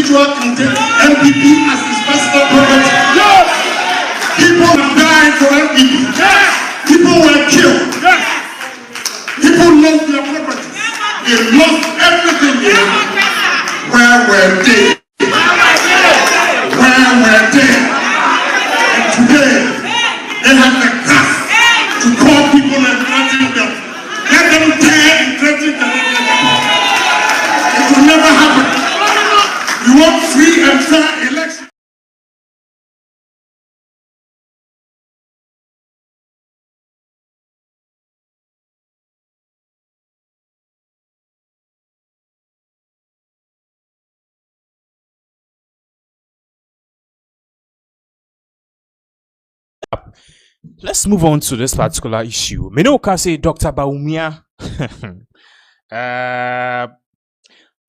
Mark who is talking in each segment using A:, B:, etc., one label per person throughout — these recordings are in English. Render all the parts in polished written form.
A: individual can take MPP as his personal property. Yes. People are dying for MPP. Yes. People were killed. Yes. People lost their property. They lost everything they had. Where were they? Where were they? And today, they have the guts to call people and threaten them. Let them dare and threaten them. It will never happen. We want free and fair elections.
B: Let's move on to this particular issue. Menoka say Dr. Bawumia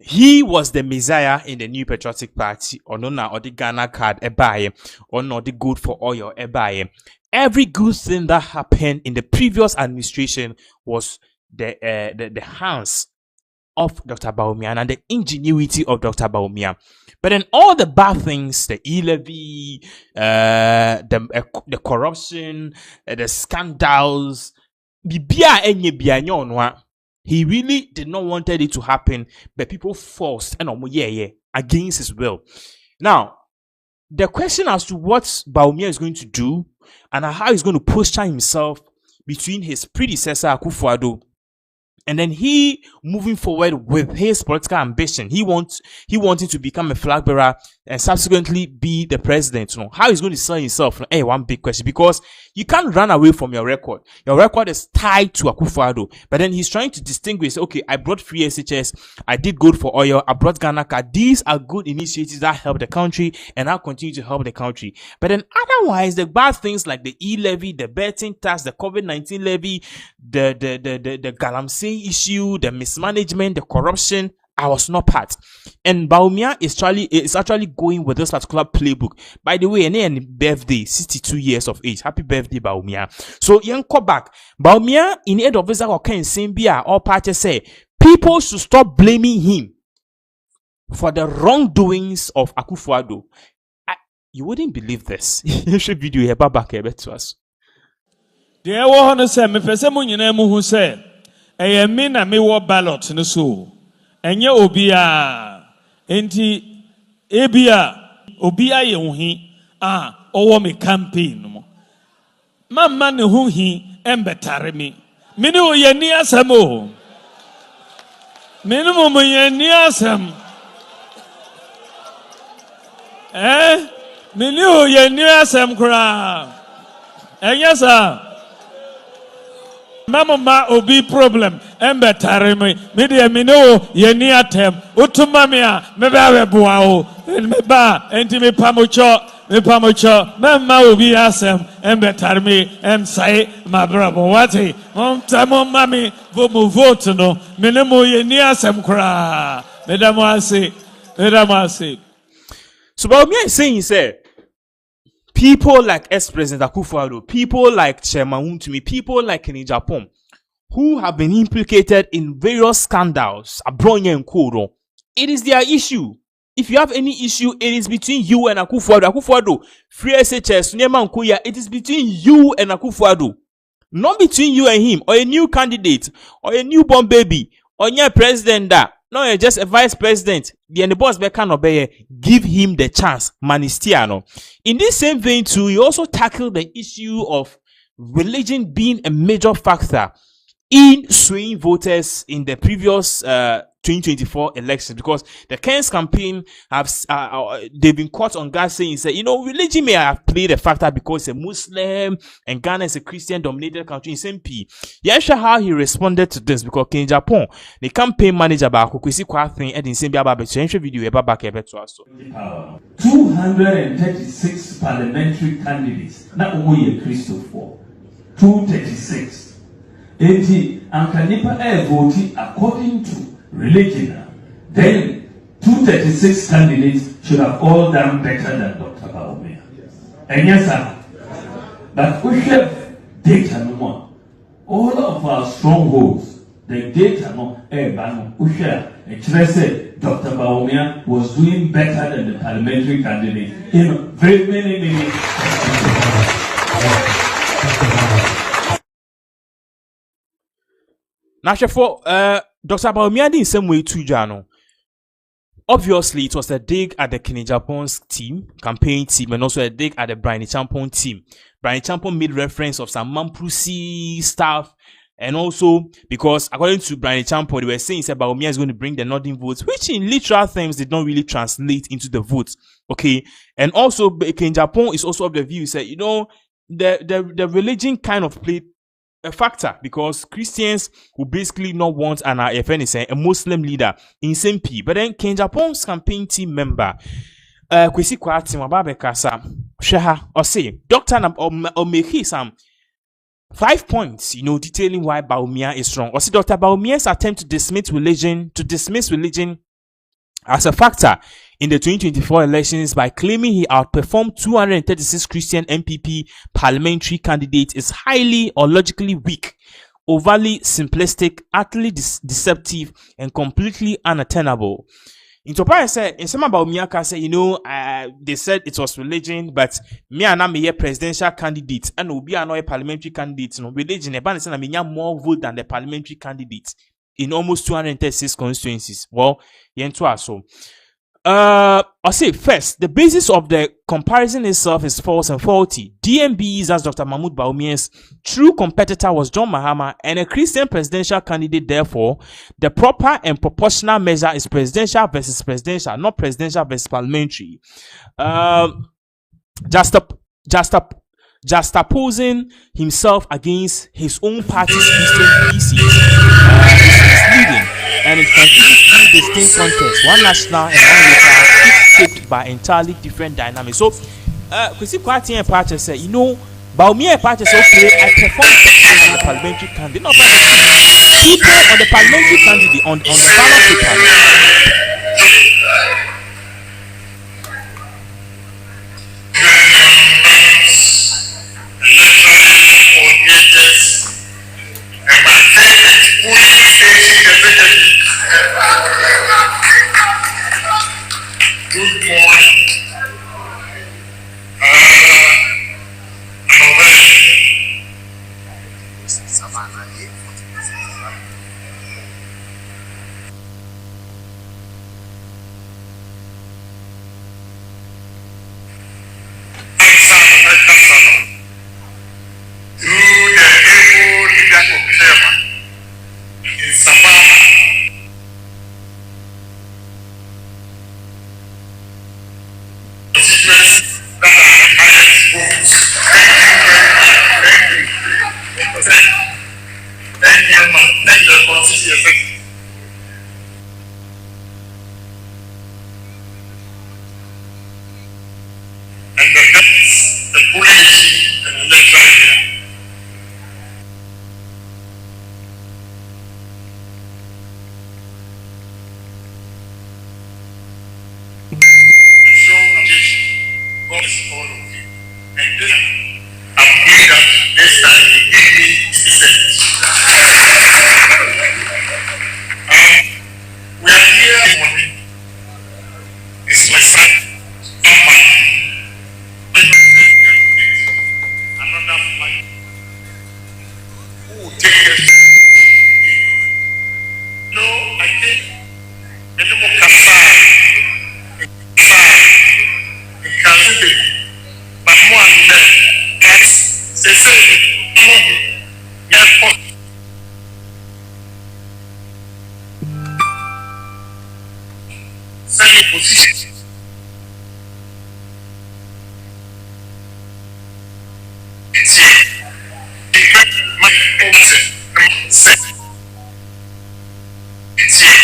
B: he was the messiah in the New Patriotic Party, or no, or the Ghana card ebaye, or not the good for oil ebaye. Every good thing that happened in the previous administration was the hands of Dr. Bawumia and the ingenuity of Dr. Bawumia. But then all the bad things, the e-levy, the corruption, the scandals, he really did not want it to happen, but people forced and against his will. Now, the question as to what Bawumia is going to do and how he's going to posture himself between his predecessor Akufo-Addo and then he moving forward with his political ambition. He wanted to become a flag bearer and subsequently be the president. You know, how he's going to sell himself? Hey, one big question, because you can't run away from your record. Your record is tied to Akufo-Addo, but then he's trying to distinguish. Okay, I brought free SHS, I did good for oil, I brought Ghana card. These are good initiatives that help the country, and I'll continue to help the country. But then otherwise, the bad things like the e-levy, the betting tax, the COVID-19 levy, the galamsey issue, the mismanagement, the corruption, I was not part. And Bawumia is actually going with this particular playbook. By the way, and birthday, 62 years of age. Happy birthday, Bawumia. So young go back. Bawumia in head of this okay, same beer all parties say people should stop blaming him for the wrongdoings of Akufo-Addo. You wouldn't believe this. You should video here back here to us.
C: There was say me pese mo nyina mu hu say me na me wo ballot no so enye obia enti ebia obia ye hu hi owo me campaign mo mamma ne hu hi embetare me ne o ye ni asam o me ne mo ye ni asam me ne o ye ni asam kra enye sa Mama obi problem embetare me de me no ye ni atem utuma me a me ba beboa o me ba enti me pamocho mama obi asem embetare me em sai my brother wati tamo mami vote no me ne mo ye ni asem kra me da mo ase
B: so Bawumia is saying say people like ex-President Akufo-Addo, people like Chairman Wontumi, people like Agyapong, who have been implicated in various scandals, it is their issue. If you have any issue, it is between you and Akufo-Addo. Akufo-Addo, free SHS, it is between you and Akufo-Addo. Not between you and him, or a new candidate, or a newborn baby, or a president that. No, you're just a vice president. The boss can obey. Give him the chance. Manistiano. In this same vein, too, he also tackled the issue of religion being a major factor in swaying voters in the previous 2024 elections, because the Ken's campaign have they've been caught on guard saying, religion may have played a factor because it's a Muslim and Ghana is a Christian dominated country in SMP. Yeah, sure how he responded to this, because in Japan, the campaign manager by Kokwesi Kwathin and in Sembia Babetu video about back to us.
D: 236 parliamentary candidates, not only a Christopher, 236. And Kanipa voted according to religion, then 236 candidates should have all done better than Dr. Bawumia. And yes, sir. But we have data no more. All of our strongholds, the data no we share. Dr. Bawumia was doing better than the parliamentary candidate in very many.
B: Now, for Dr. Bawumia in some way too, Jano. Obviously, it was a dig at the Agyapong's team, campaign team, and also a dig at the Brian Agyapong team. Brian Agyapong made reference of some Mamprusi stuff, and also because according to Brian Agyapong, they were saying that Bawumia is going to bring the Northern votes, which in literal terms did not really translate into the votes. Okay, and also Agyapong is also of the view that the religion kind of played a factor, because Christians will basically not want if anything a Muslim leader in SMP. But then Agyapong's campaign team member Kwesi Kwati Mababekasa Sheha or say Dr. or make some 5 points, detailing why Bawumia is wrong. Or see Dr. Bawumia's attempt to dismiss religion as a factor in the 2024 elections by claiming he outperformed 236 Christian MPP parliamentary candidates is highly or logically weak, overly simplistic, utterly deceptive, and completely unattainable. In Topa said, in some about Miyaka say, they said it was religion, but me and I'm a presidential candidate, and will be another parliamentary candidate. Religion, a ban is more vote than the parliamentary candidate in almost 236 constituencies. Well, so. I'll say first, the basis of the comparison itself is false and faulty. DMB's, as Dr. Mahmoud Bawumia's true competitor was John Mahama and a Christian presidential candidate. Therefore, the proper and proportional measure is presidential versus presidential, not presidential versus parliamentary. Just opposing himself against his own party's Christian PC is misleading, and it considers two distinct contests, one national and one local, each shaped by entirely different dynamics. So, Kwesi Kwati and Party say, Bawumia and Party say, okay, I performed better on the parliamentary candidate. No, people on the parliamentary candidate on the ballot paper.
A: Good morning. And the police and the electoral. So God is all of you. And this I'm doing that this time you give me citizens. We are here morning. It's my son. Another flight. Who will take this? No, I think Enemo Kasa, but more than that, that's they say, yes, same position. It's here. My it's here.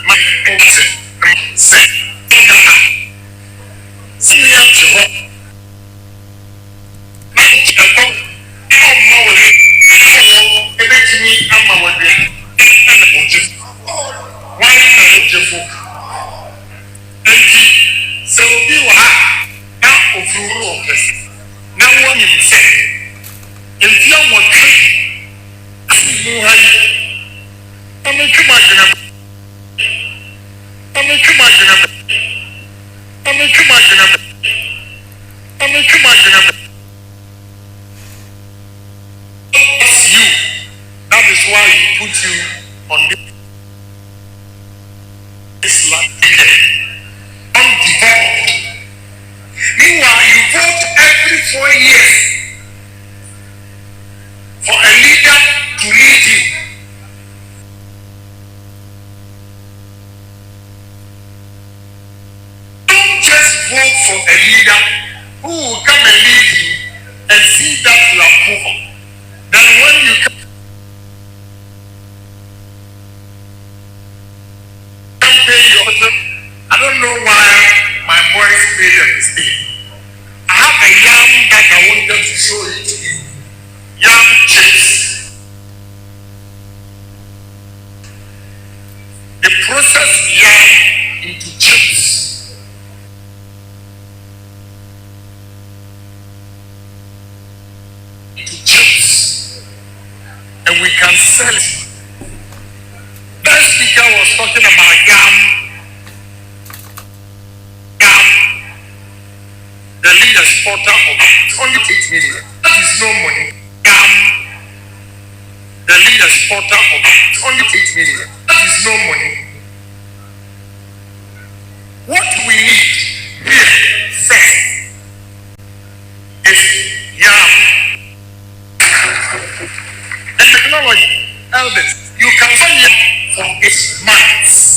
A: My see me up to her. So be what now of you now one in say if you want to I'm a That is why he put you on this land. Undeveloped. Meanwhile, you vote every 4 years for a leader to lead you. Don't just vote for a leader who will come and lead you and see that you are poor. Then when you come pay your bill, I don't know why my boys made a mistake. I have a yam that I wanted to show it to you. Yam chips. They process yam into chips. Into chips. And we can sell it. That speaker was talking about yam. The leader supporter of only 8 million. That is no money. The leader supporter of only 8 million. That is no money. What we need here first is yam and technology. Elders, you can find it for its months.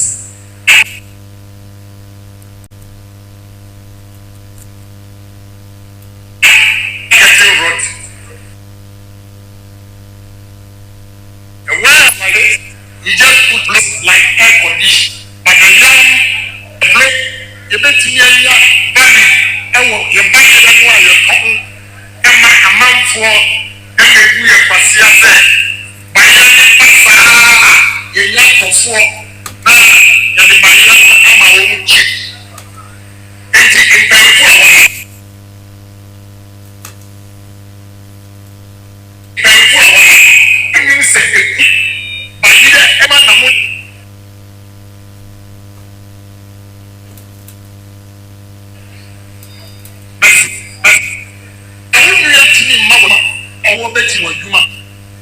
A: You just put like air condition. But the young block, you bet me a belly, and you buy it and why you're talking, and my amount for, and you do your passias there. But you're not for 4. Now, you're the my own chip. And you can pay for it. Pay for it. And you say,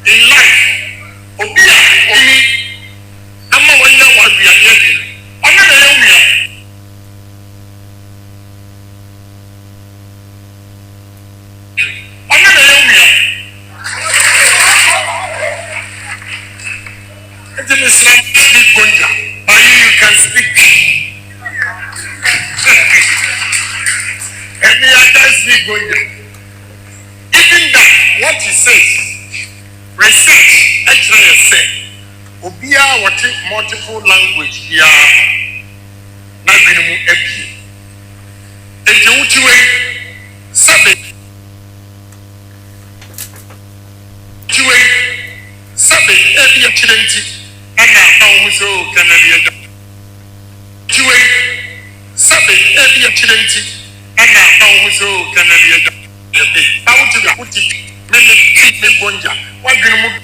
A: in life, Obia, Omi, Amma Wanya Wabia, Another Yomia. Another Yomia. It's an Islamic Gonja, but you can speak. And me, I can't speak Gonja. Even that, what he says, research actually said, Obia watching multiple language here, not minimum epi. And the Uchiwe, Sabe, Uchiwe, Sabe, every accident, and now so Canada. Uchiwe, Sabe, every accident, and now so Canada. I want to put it, many people bonja. Why do you move?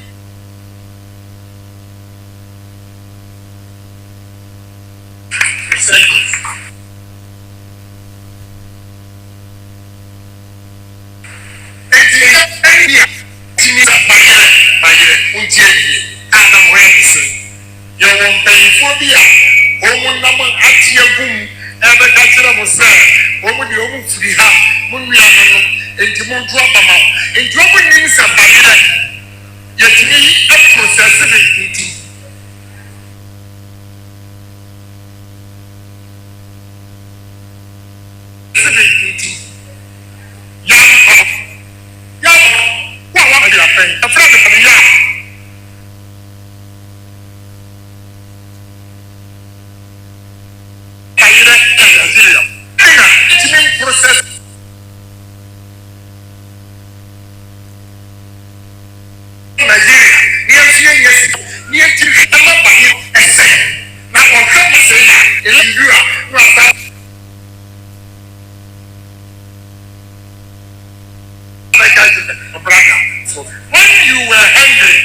A: So when you were hungry,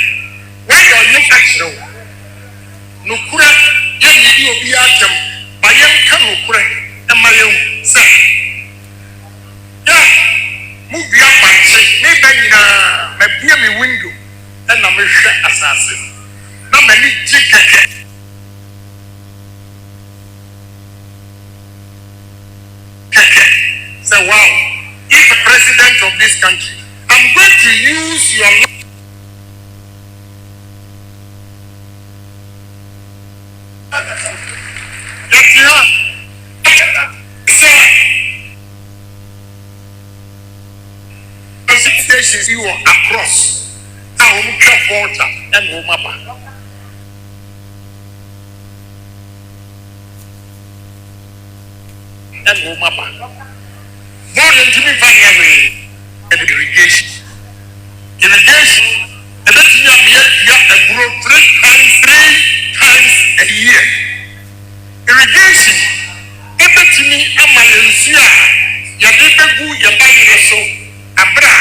A: when your new action, no kura, you need to be at them, by young be me window and I'm a assassin. No many chicken. So wow, if the president of this country, I'm going to use your stations you are across our water and Omaba. And Omaba. More than Jimmy Vanier and irrigation. Irrigation, and that's a grow three times a year. Irrigation, everything I'm a Lucia, Yadebu, Yabayi, so Abra,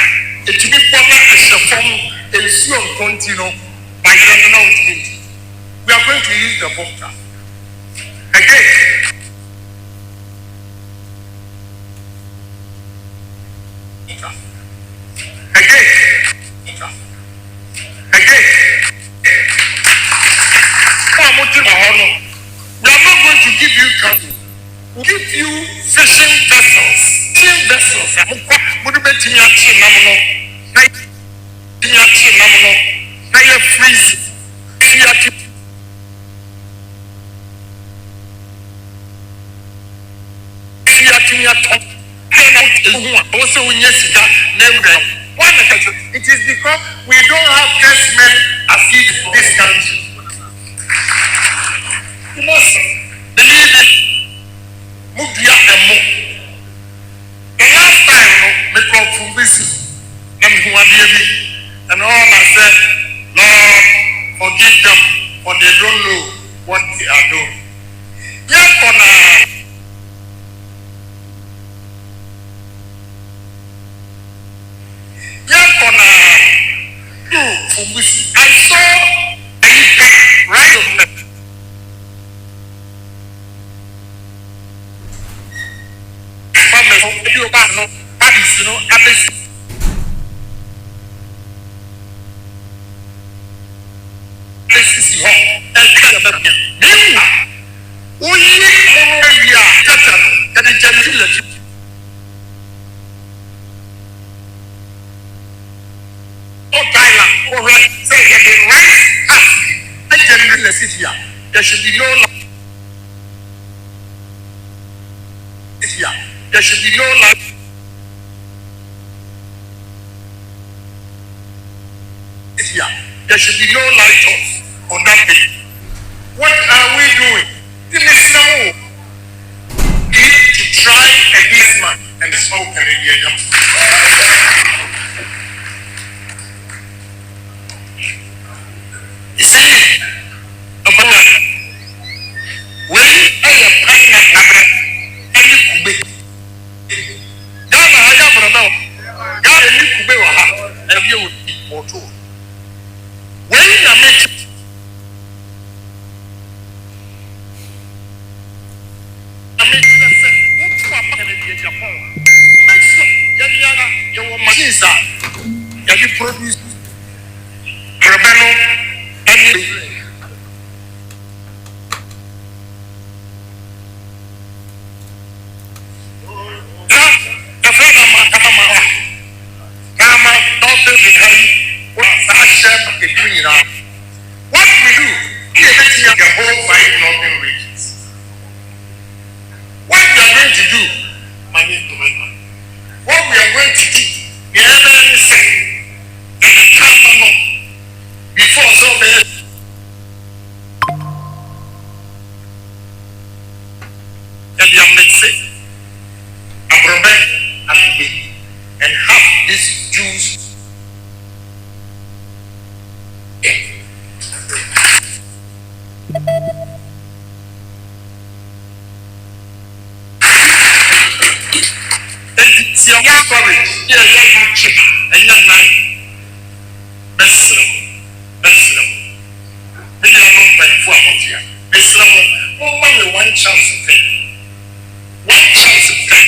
A: it to be born as a form and see on continue by the announcement. We are going to use the bunker again. Again. We are not going to give you cattle. We'll give you fishing vessels. Fishing vessels. It is because we don't have guest men as in this country. You must believe it. Move the last time, we come from this and who are baby. And all I said, Lord, forgive them, for they don't know what they are doing. I saw a right of them. There should be no life. There should be no life. There should be no light on that day. What are we doing? We need to try against man and smoke and again. You see, produce what we do is the whole 5 northern regions. What we are going to do, what we are going to do, before so many and have these Jews one chance to pay.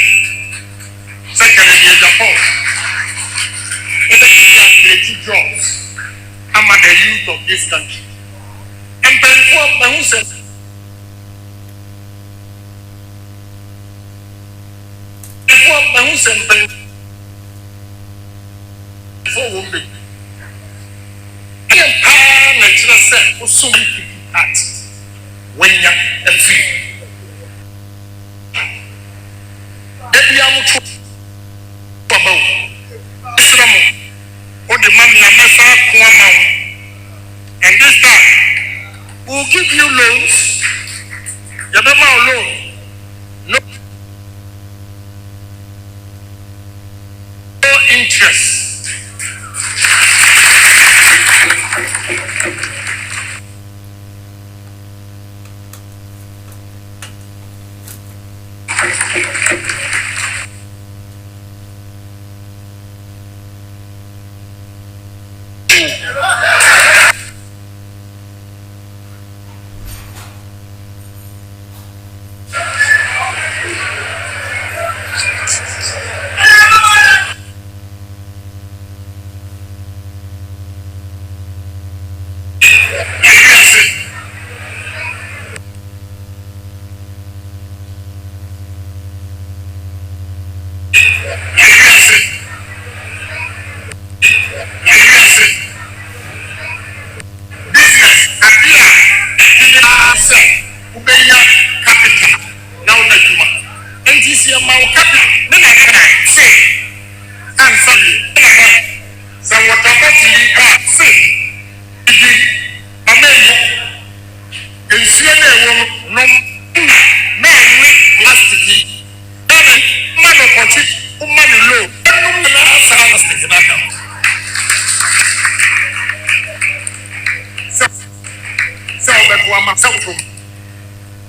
A: Secondly, country. And before my said, before my said, before woman, I am natural set for so many people at when you're a free. Every hour about Islam or the money I mess up. And this time, we'll give you loans. You don't know loan. No interest.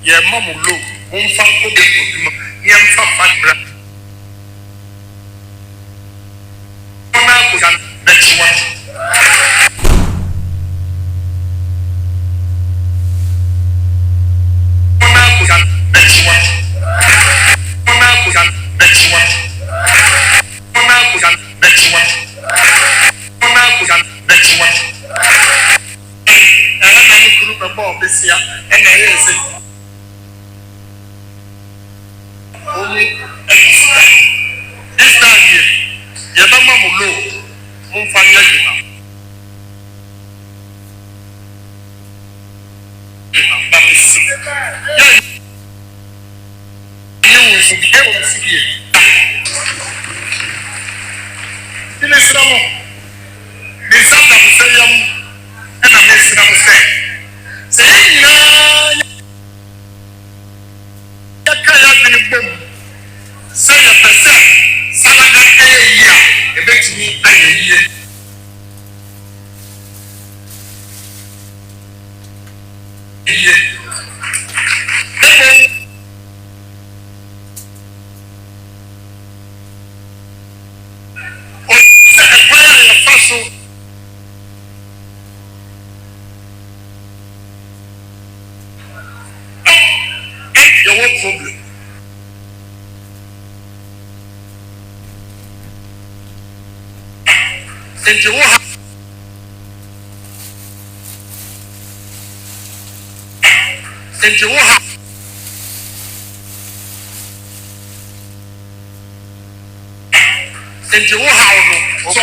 A: Yeah, Mamma low, one fan for the young fat. Next one. Next one. Next one. Next one. Next one. And I'm group of Bob this year, and I say, only this time here, your mama will know, won't find you. And you will have and you will have and you will have so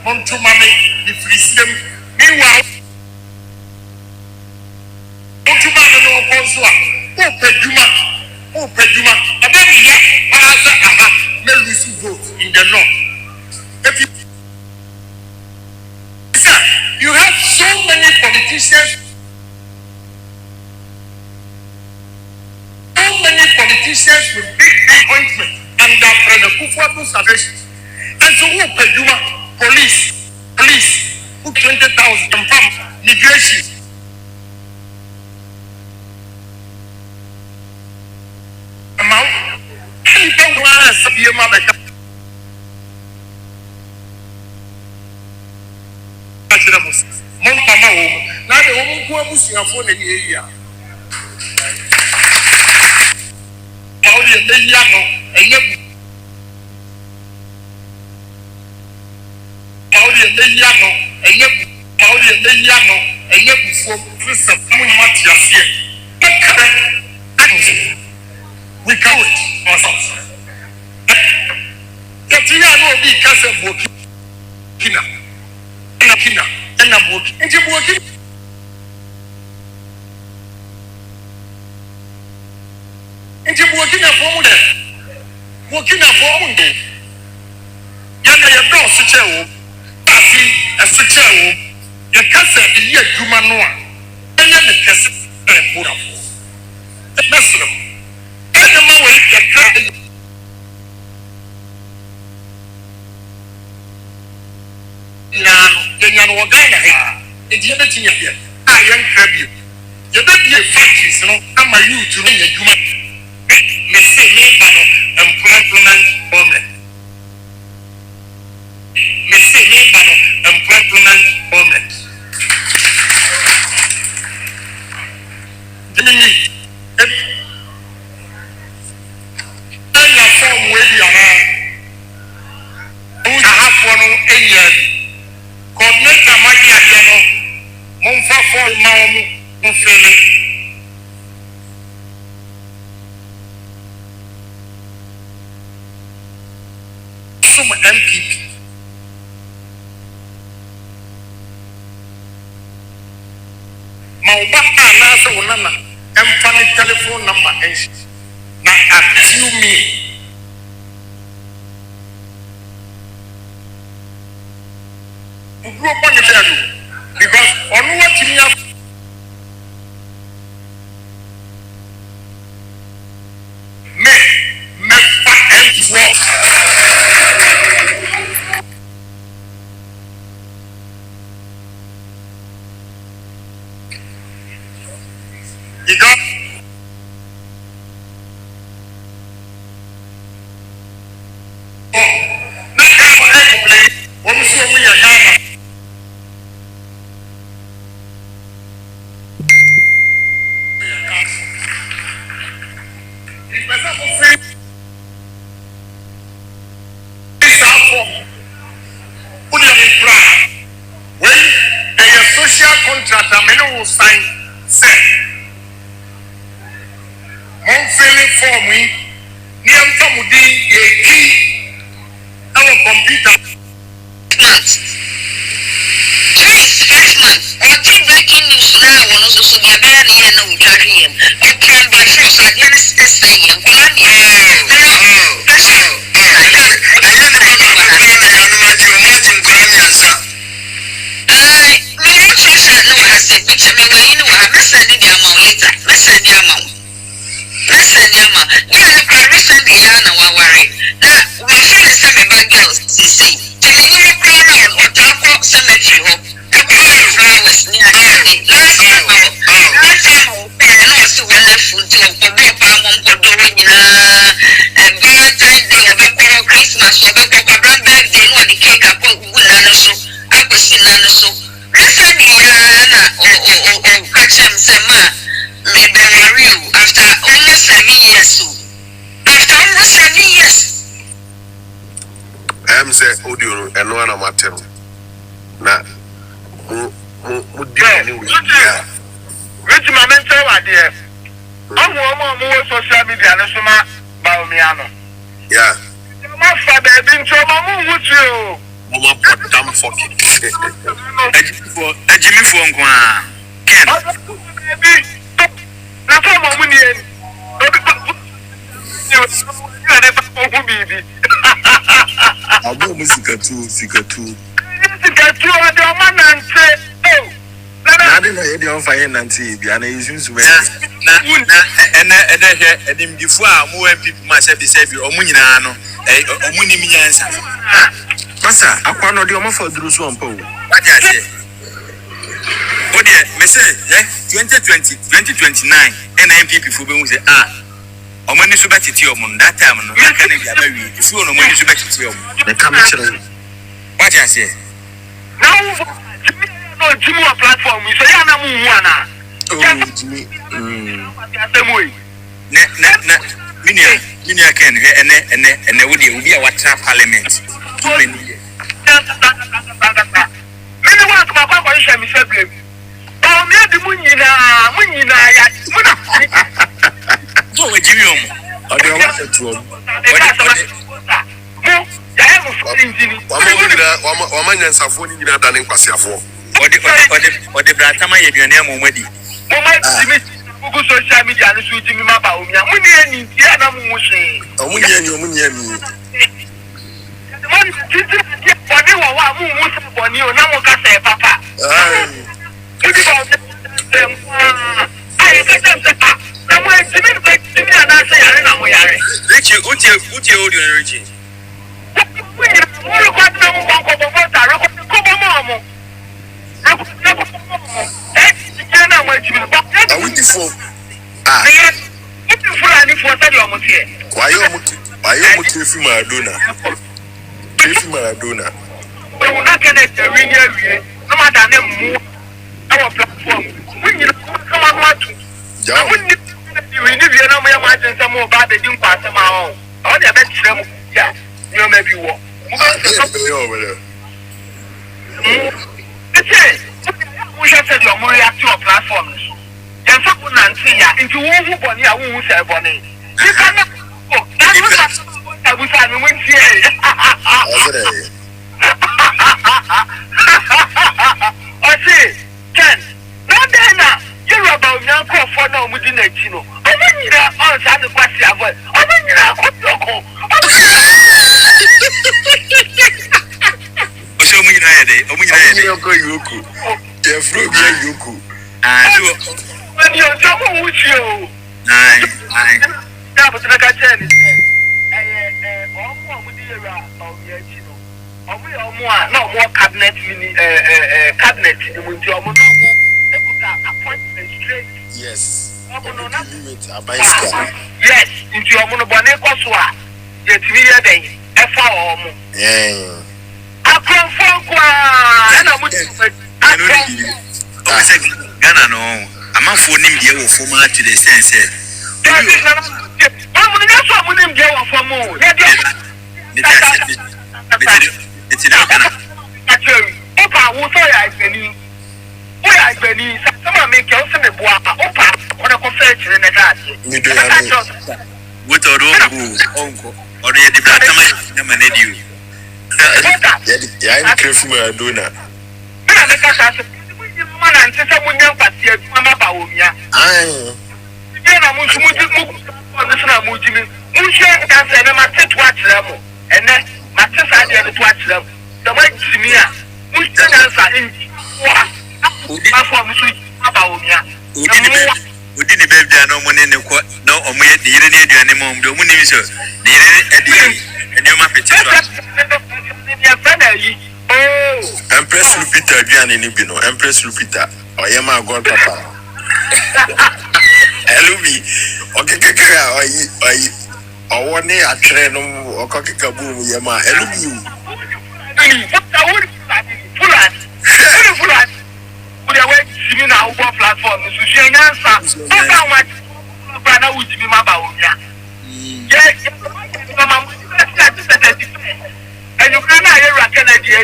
A: Monto mame the free system Meanwhile, Otumano no Konsua, Opeduma, and then we have may lose vote in the north. If you have so many politicians, with big appointments and the Kufuatu salvation. And so who Peduma, police, who 20,000 from migration. Amount, and don't want to be a mother. Now the woman who was your phone in the area. We can it ourselves. The Tia will be Casa Burkina and a book into Burkina. Into Burkina Faso, Yana Yabro Sichel, a Sichel, your cousin, the year Jumanoa, and then the cousin, and put up. That's them. And the moment the crowd. Now, then you're not going to have it. You're not here. I am crabby. You're not here, factories, you know. I'm a youth to me, a human. Employment moment. Employment moment. Form where you are. Who's a half one a year? Coordinator Magia Yano, Monfa for Mamu, Mufele. Some MPP. Maubaka nasa unana empani telephone number enshi na atiu me. Ugro pani beru because onu what me have me fa and you got social contract I mean will sign say Monthly form we near Tomudi a key our computer.
E: Or two breaking news now on also so the Abani and no Jarian. You can be first against this thing and
A: Nah, which my mental idea. I'm more social media, and so much Baumiano. Yeah, my father been to my move with you.
F: Mama put damn fucking.
G: Jimmy for Ken.
H: That's all my money.
F: I'll go music too. I didn't know you don't find Nancy. And I used to
G: And then before more people myself they say or Munino, or Munimians.
F: Massa, I can't know the amount for Drew Swampo.
G: What I say? Oh dear, me say, 2029, and MPP for being say, or money so better to your mom that time, no, I can't be a very, if you know money so better to your mom.
F: The commission.
G: What I say?
H: No, Jimmy platform, we say, Yana
F: Oh, Jimmy.
G: Minia can and there would be a WhatsApp parliament. Too many.
H: Many want to go and share me blame. Oh, me the Munina,
G: So we give you
F: Or the other two. Woman and Safoni in a dining Pasiafo.
G: or the Bratama, your name already.
H: Google social media and switching me about me. Munini, Diana Mushi.
F: Oh, Munyan.
H: The money for you, now Papa.
G: Richie.
F: Why you Tiffy Maradona?
H: We will not connect the ring no matter them our platform. When you come on to we need you know my imagine some more bad they didn't pass them out. All the best them yeah, you maybe walk. We have said your more reactive platforms. And some Nancy into who bonny I won't say bonny. You cannot go. I was having win here. I say, Ken, no Dana, you're about now for no within a chino. I mean, you're on Sunday question. I mean, you're no more cabinet cabinet appointment straight.
F: Yes.
H: Yes, into your monobone coswa. Yet we are day. Yeah. I come for and
G: Ghana no. I'm not for him here for my to the sense. It's not
H: actually. Opa, who saw I believe. I believe someone make you some Opa on a confession in the cat.
G: What are uncle or the Bratama nominated you?
F: Yeah, I'm careful, Maradona.
H: And someone young Patia, Mama Baumia.
F: Aye.
H: Then I'm Musha dance and I'm at watch level. And then my sister had to watch them. The way to me, Musha dance in
G: we didn't be there no money no the year anymore. The money is and your map.
F: Empress Lupita, Gianni Nibino, Empress Lupita, or Yama God Papa. Hello me, okay, or one day I train or cocky kaboom, Yama, hello you.
H: Put away to now platform, so she answer. How much brother would be my bow? Yes, and you cannot hear a Kennedy.
G: I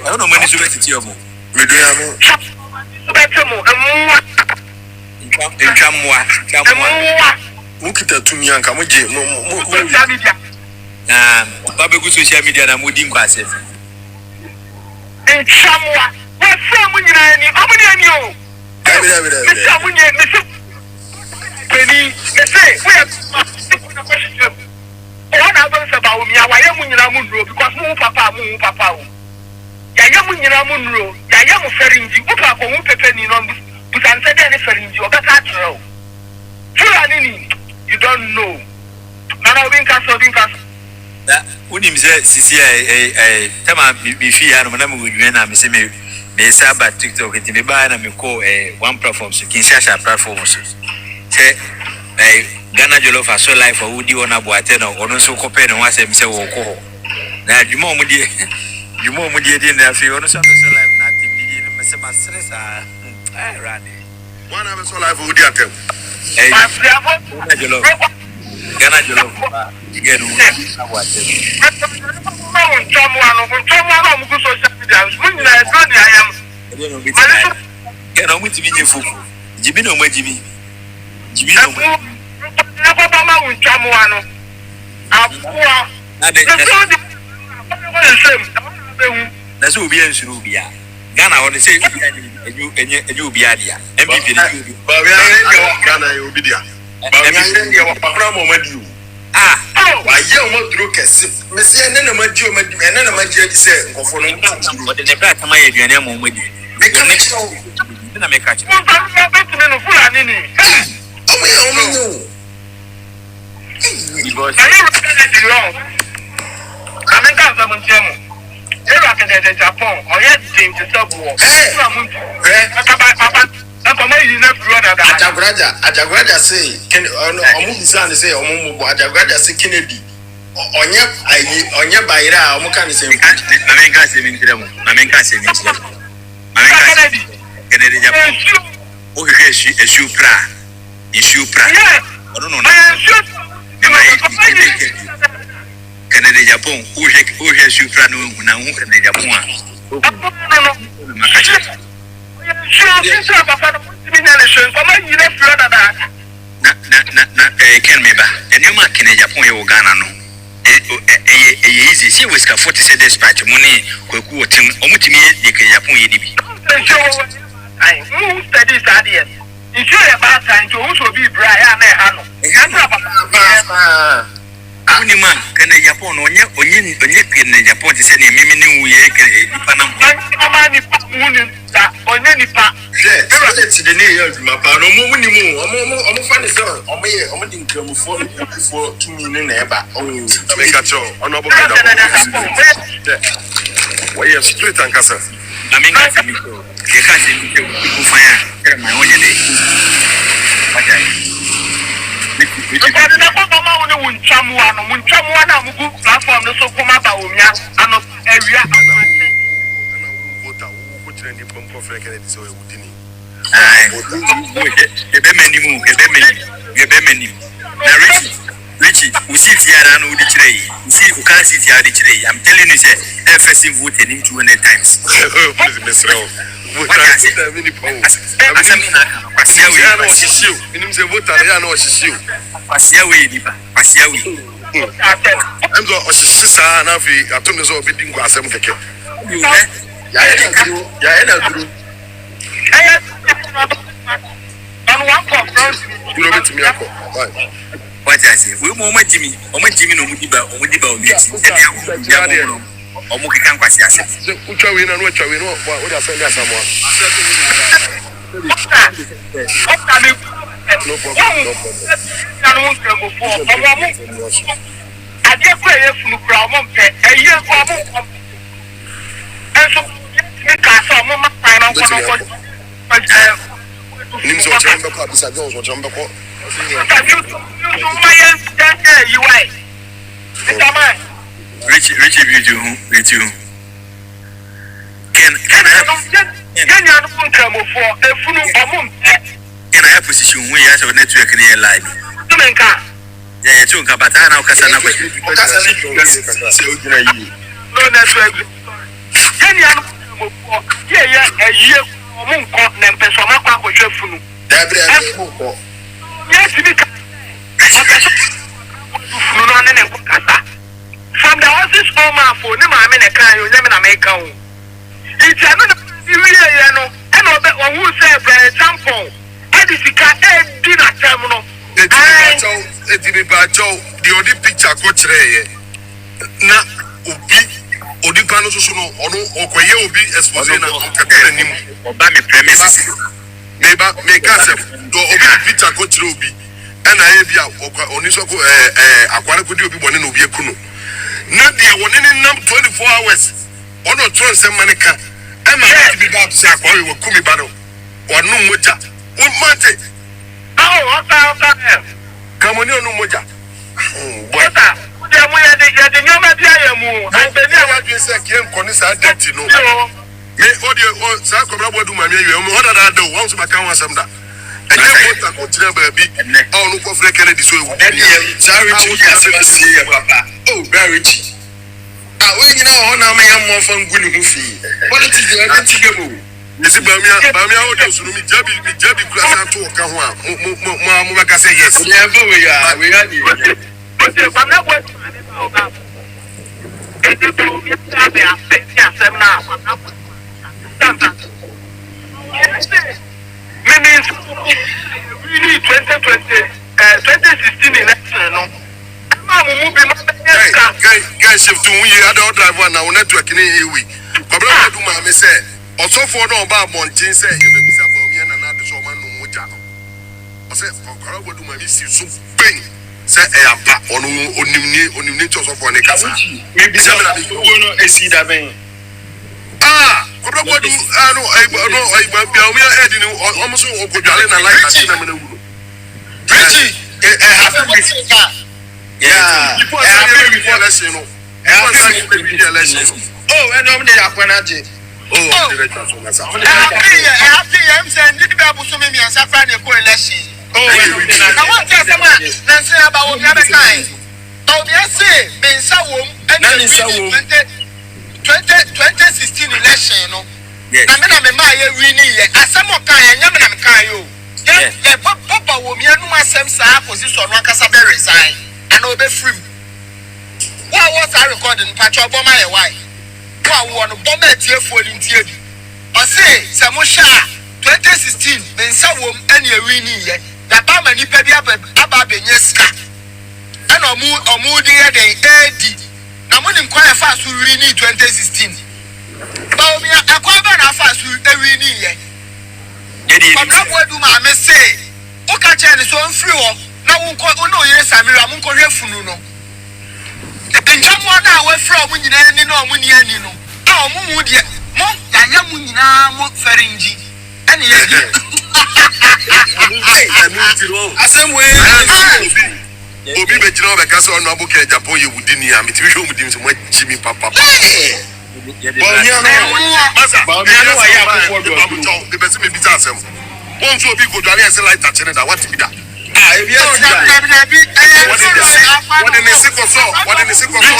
G: don't know when it's related to your move.
F: We do have Mukita to me and Kamuji,
G: Baby, good social media and I'm wooden classes.
H: in Chamwa. What's some when you're any? How many you? Mr. Munye, Mr. Penny, they say, we have a question. What happens about me? I am when you're Munro because Moon Papa. Yayamunyina Munro, Yayamu Ferinji, Upa for Mupepenny on Busansa any Ferinji or Batatra. Fulanini, you don't know. Nana Winkas.
G: That Unim said, Sisia, Tama, Bifia, and Manamu, and Miss Me, about TikTok, and me buy and me call one platform, so Kinshasa platforms. Say, Ghana Jollof, so life for Woody on a Boateno, or no so copen and was himself or call. Now, you more, you more didn't have you on some life, nothing, Mr. Stress. Randy.
A: One of us life would you tell?
G: Ghana Jollof, again, Can I wait to be fool? Jimmy no more Jimmy. Jimmy no more. That's who be and should be. Ghana on the same you be idea. MVP, but we are Ghana, you be there. But we are your papa moment you. Why you want to look at Messi and then a major and then a major said, but the never come my name with you. Make a mix of then I make catch.
H: Agyapong, or yet James to stop war.
A: Agyapong say, can Omusan say, Agyapong say Kennedy. On your Baira, Omukan say,
G: Namenka saving them. Namenka saving them. Kennedy Japan. Oh, issue pra. Issue pra. I don't know. Kennedy Japan, who has you plan now? Kennedy Japan. Can me back. And you mark Kennedy Japan, you Ghana. No, easy. See, we got 40 cents dispatch money. Kuku, Omutimi, the Japan EDB.
H: I study studies. It's about time to also be Brian.
G: Man, can the Japan on your Japan to send a miminu
H: on any part.
A: Let's the name of my bar. No more, I'm funny, sir. I'm going to come for 2 million ever. Oh, I make a show. Honorable. Why you split and cassa?
G: I mean, I can't see people fire my own day.
H: Platform no so come about Omia and area
G: Richie, we sit here and we tray. See who can't sit here the tray. I'm telling you, say, FSC voted in 200 times. What I say, we more Jimmy, no Mudiba, Omuki can quite say, which are we know what I said there someone. No problem.
H: I just play from Brown, a year for and so make us a moment final.
A: Names of Chamber Club is a girls or Chamber Club.
G: Richie, with you. Can I have position we have a network in your life? Yeah, you took about an hour.
H: No network. Yeah, a year. From the office home for no man, a car, you never make out. Brian Tampon. I just can't dinner terminal.
F: Eti bacho the only picture ko kire na obi pa no so no ono okoye obi expose na kakere nim
G: oba me premises
F: me ka se do obi picture ko kire obi na e bia oni so ko akware ko di obi bone na obi ekuno na de woni ni nam 24 hours ono tron se manika e ma bi ba se akware wo kumi ba no onu moja o mate
H: Okay.
F: Come on, no moja.
H: What? The money the nyama bia ya mu.
F: And the never do say came conisa dirty no. Me audio sa kobra bodu ma me you mo hoda da do once ma kan wasam da. And you want to continue baby. Oh no ko fre Kennedy so e
G: sorry to you papa. Oh, very rich. Ah, we you know na me am mo fan guni hu fi. Politics dey everything.
F: Nisi bamia audio sunu mi jabi kula sa to ka ho a mo ba ka say yes.
G: Never we are the
H: Okay, but now what about it is to be a affect now. Meaning really 2016 election no.
F: Guys shift to we other driver now network ni ewi. Kobra do ma me say osofo no ba montin say e be bisa bamia na na de so ma no moja no. O say kobra do ma me si so pen. Say apa onu onimni osofo ne kasa.
G: Me bisa no esi da ben.
F: Kobra do no bamia head ni almost okodwale na like that na me na wuro.
G: Richie, yeah.
F: Before election no. Election.
G: Oh, and I'm there Akwanaje.
F: Oh, the director so na sa.
H: Happy I'm saying did be able to me and Safran go election.
G: Oh,
H: I want to say about what other kind. Oh, yes, say ben sa wom and 2016 election no. Na me na me ma ye wini ye asamo kan ye nyame na me kan yo. Yeah, papa wo mi anu asem sa position no akasa be resign and obe free. What was I recording patch of my why? What one bomb tie fo ni tie bi. O say se mo sha 2016 ben sa wom and ye wini ye. Da ba ma nipa bi aba benye ska. And omu di ye den edi. Na mo nim kwa e fa so wini 2016. Ba o mi akwa ba na fa so wini ye. Kobra bodu ma me say o ka che ni so mfiri ho na wo nko no ye samira mo nko hwefunu no nchamo na we fra mo nyina ni no mo ni ani no a mo mu de mo ya nya mo nyina mo ferinji ani ye di
F: Asem we obi be jira be kasa onu abuke Agyapong ye wudi ni am ti hwe omudi so mo jimi papa
G: Bamia no wa ya akofo do
F: the person me bita asem won so obi go dware ese light achene da what be that
G: ebi
F: what in the sick so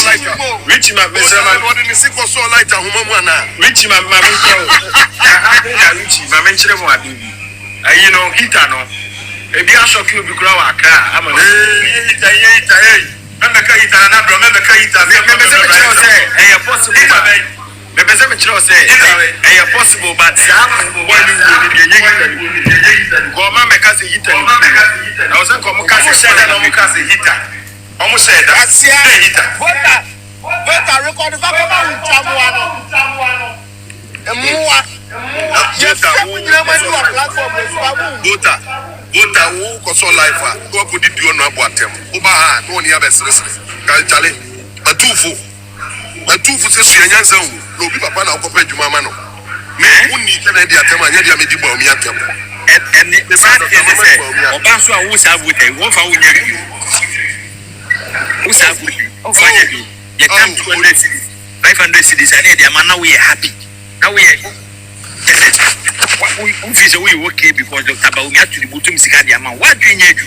F: light
G: Richie ma be say
F: what in the sick so light ahoma mu ana
G: Richie ma me ko Richie ma me nchire mo ade bi you know hita no ebi ashoki obi kura wa aka ama hita membe ka hita na bro membe ka hita membe say possible Maybe some children say, "Hey, possible, but some when you go, Mama can say hitter." I was saying, "Come can say that, Mama can say hitter." Almost said that. Hitter.
H: What record the papa with Chamuano.
F: Bota wo ko so life a ko ko di duo no aboatem oba ha no ne abesres ka chale atufu se su yanyanza wo no obi papa na okopa adwuma ma no me unni tena di atem anya di amedi ba omi atem
G: and the bad thing is oba so a wo sa vote wo fa wo nyari wo sa vote o fa nyari you come 200 cities 500 cities and they are now we are happy now we are we feel so we okay because the tabaumi to the bottom sika dia man what do you need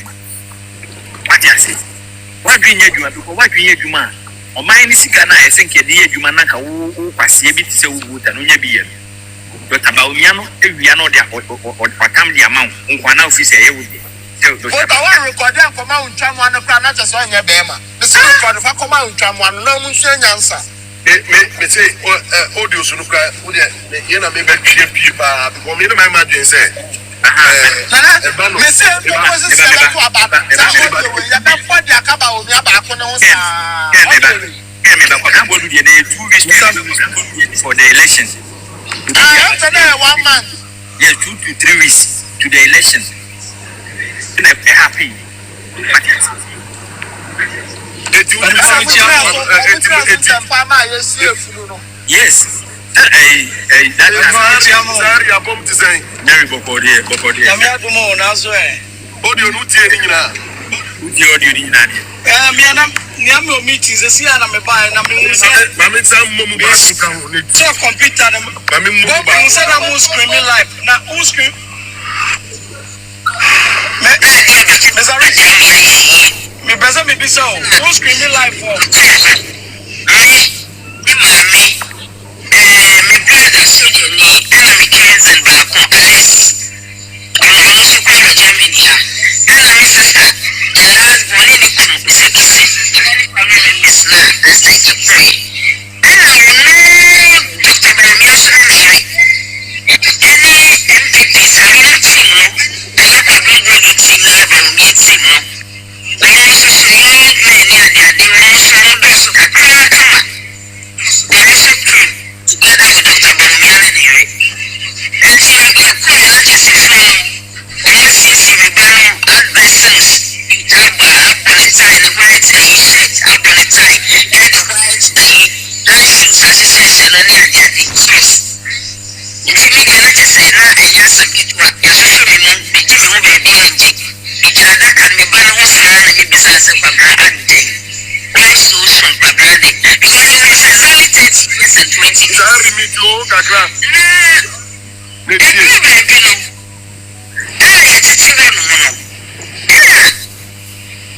G: what you say what do you need because what do you need man o man ni sika na esenke de adwuma na ka wo kwase bi tse wo buta no nya bi ye do tabaumi no ewia no de akam dia man nkwana office ye wo de
H: o ta wa record am koma untwa mo an kra na che so nya be ma me se record fa koma untwa mo an na mu nsu nyansa
F: me say audio so no cry wo de ye na me be twie pie pa because me no my imagine say
H: me say people say say to ababa audio we ya be for the akaba o mi aba ko ne ho sa
G: for the election.
H: After that 1 month.
G: Yes, 2 to 3 weeks to the election. Happy. Yes.
H: Niame meetings esi ana me buy na me nse
F: mami sam momu ba suka ho ne
H: so computer na
F: mami mu ba
H: nse na mu screen live na mu screen me sorry me pesa me bisa o mu screen live for
E: me brother so you need and me cousin back on Alice I'm so proud of Germany and my sister the last one in the is a Islam as they can pray. And I know Dr. Baramius any MPPs are not team, and I can bring the team now and meet team. When I say so, many and the nation of the Sukaka, the nation came together with Dr. Baramius. And so I put a just a friend, and I see if you rebel at my sense. Time the white shirt up on the tie and the white high shoes as a session and the sauce. If you make a letter say that and yes, a bit what you should be known, be doing no baby and jig. Each other can be by who's and the business of a branding. Also from branding. Because it was exactly 30 years and 20 years.
F: Sorry, me too, Kakra.
E: Baby, no. It's a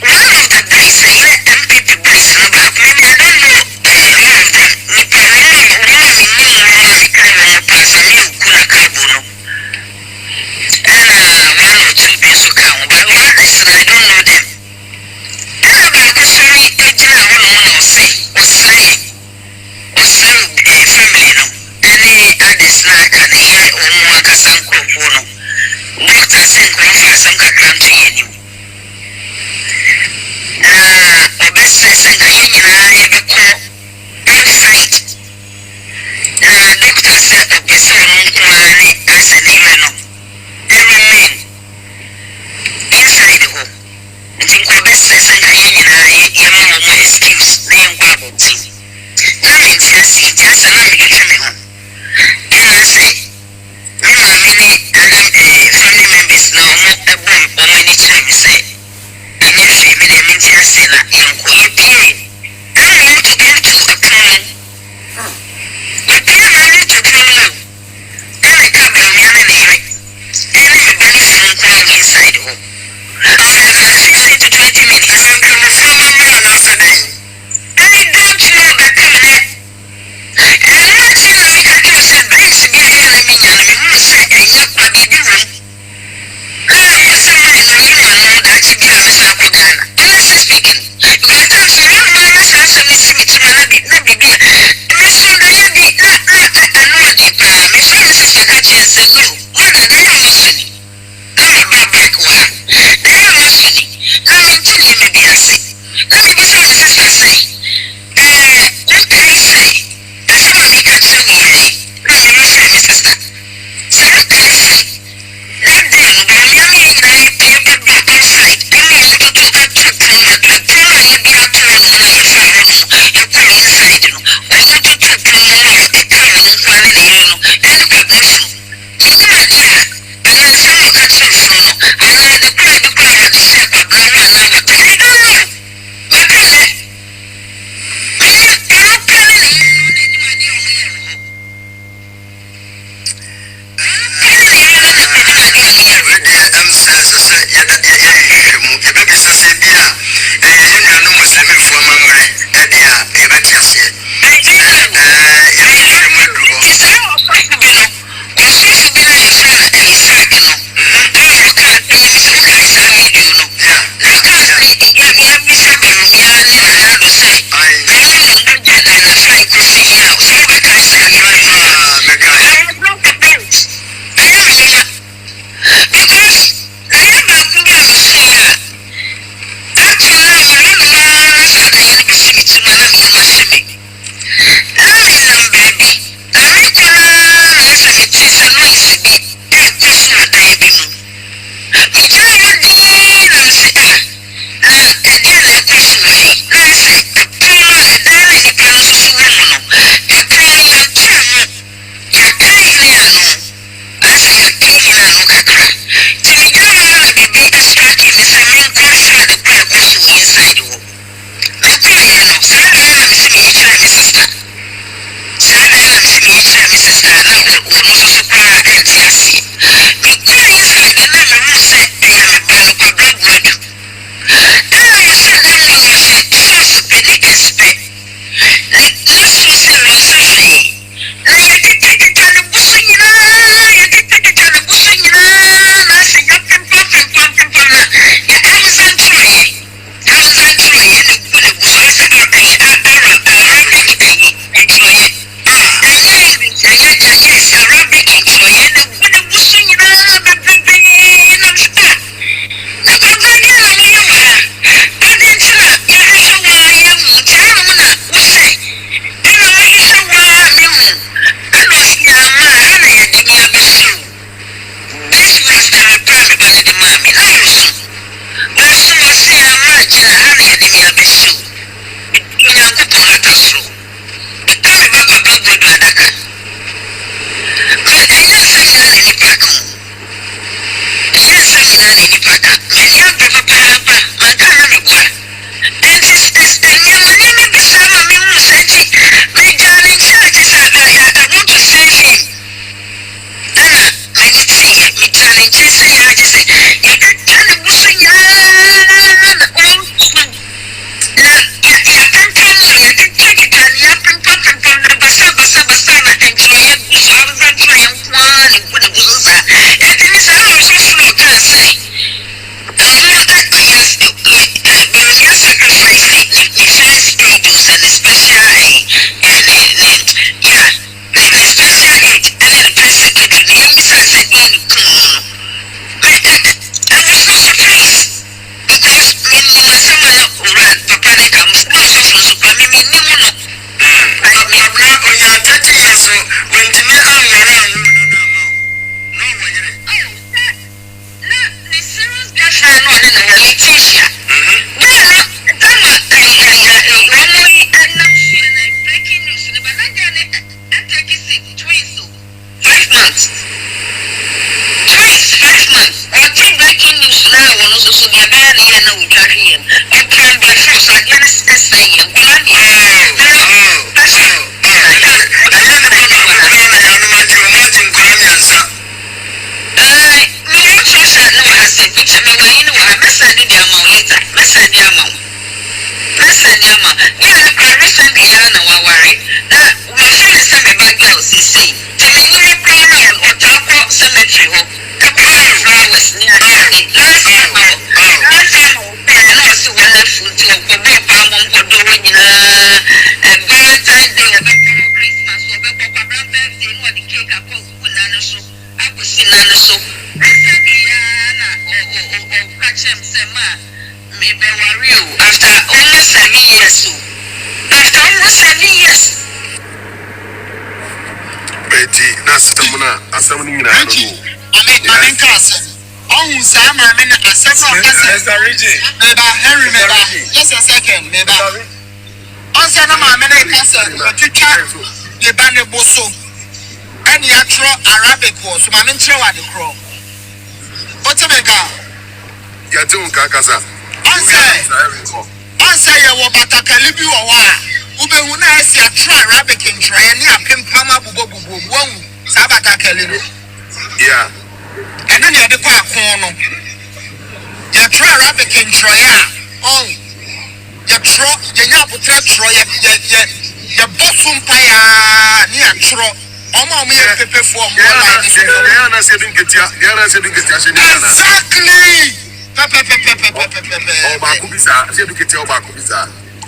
E: one of the boys, MPP boys, maybe I don't know any of them. Maybe I one or two days ago, but the others I don't know them. And I'm like, sorry, I say, or say, family, no. Any others like an ear or more, because I'm so. Come Baba Baba Adaka. And yes, I know any pack. Yes, I know any pack. And you have Papa, my Ghana. And this and you name me beside me, Musaji. My darling church is I want to save him. Anna, I need to see me darling church. I just say, you can tell me what's in your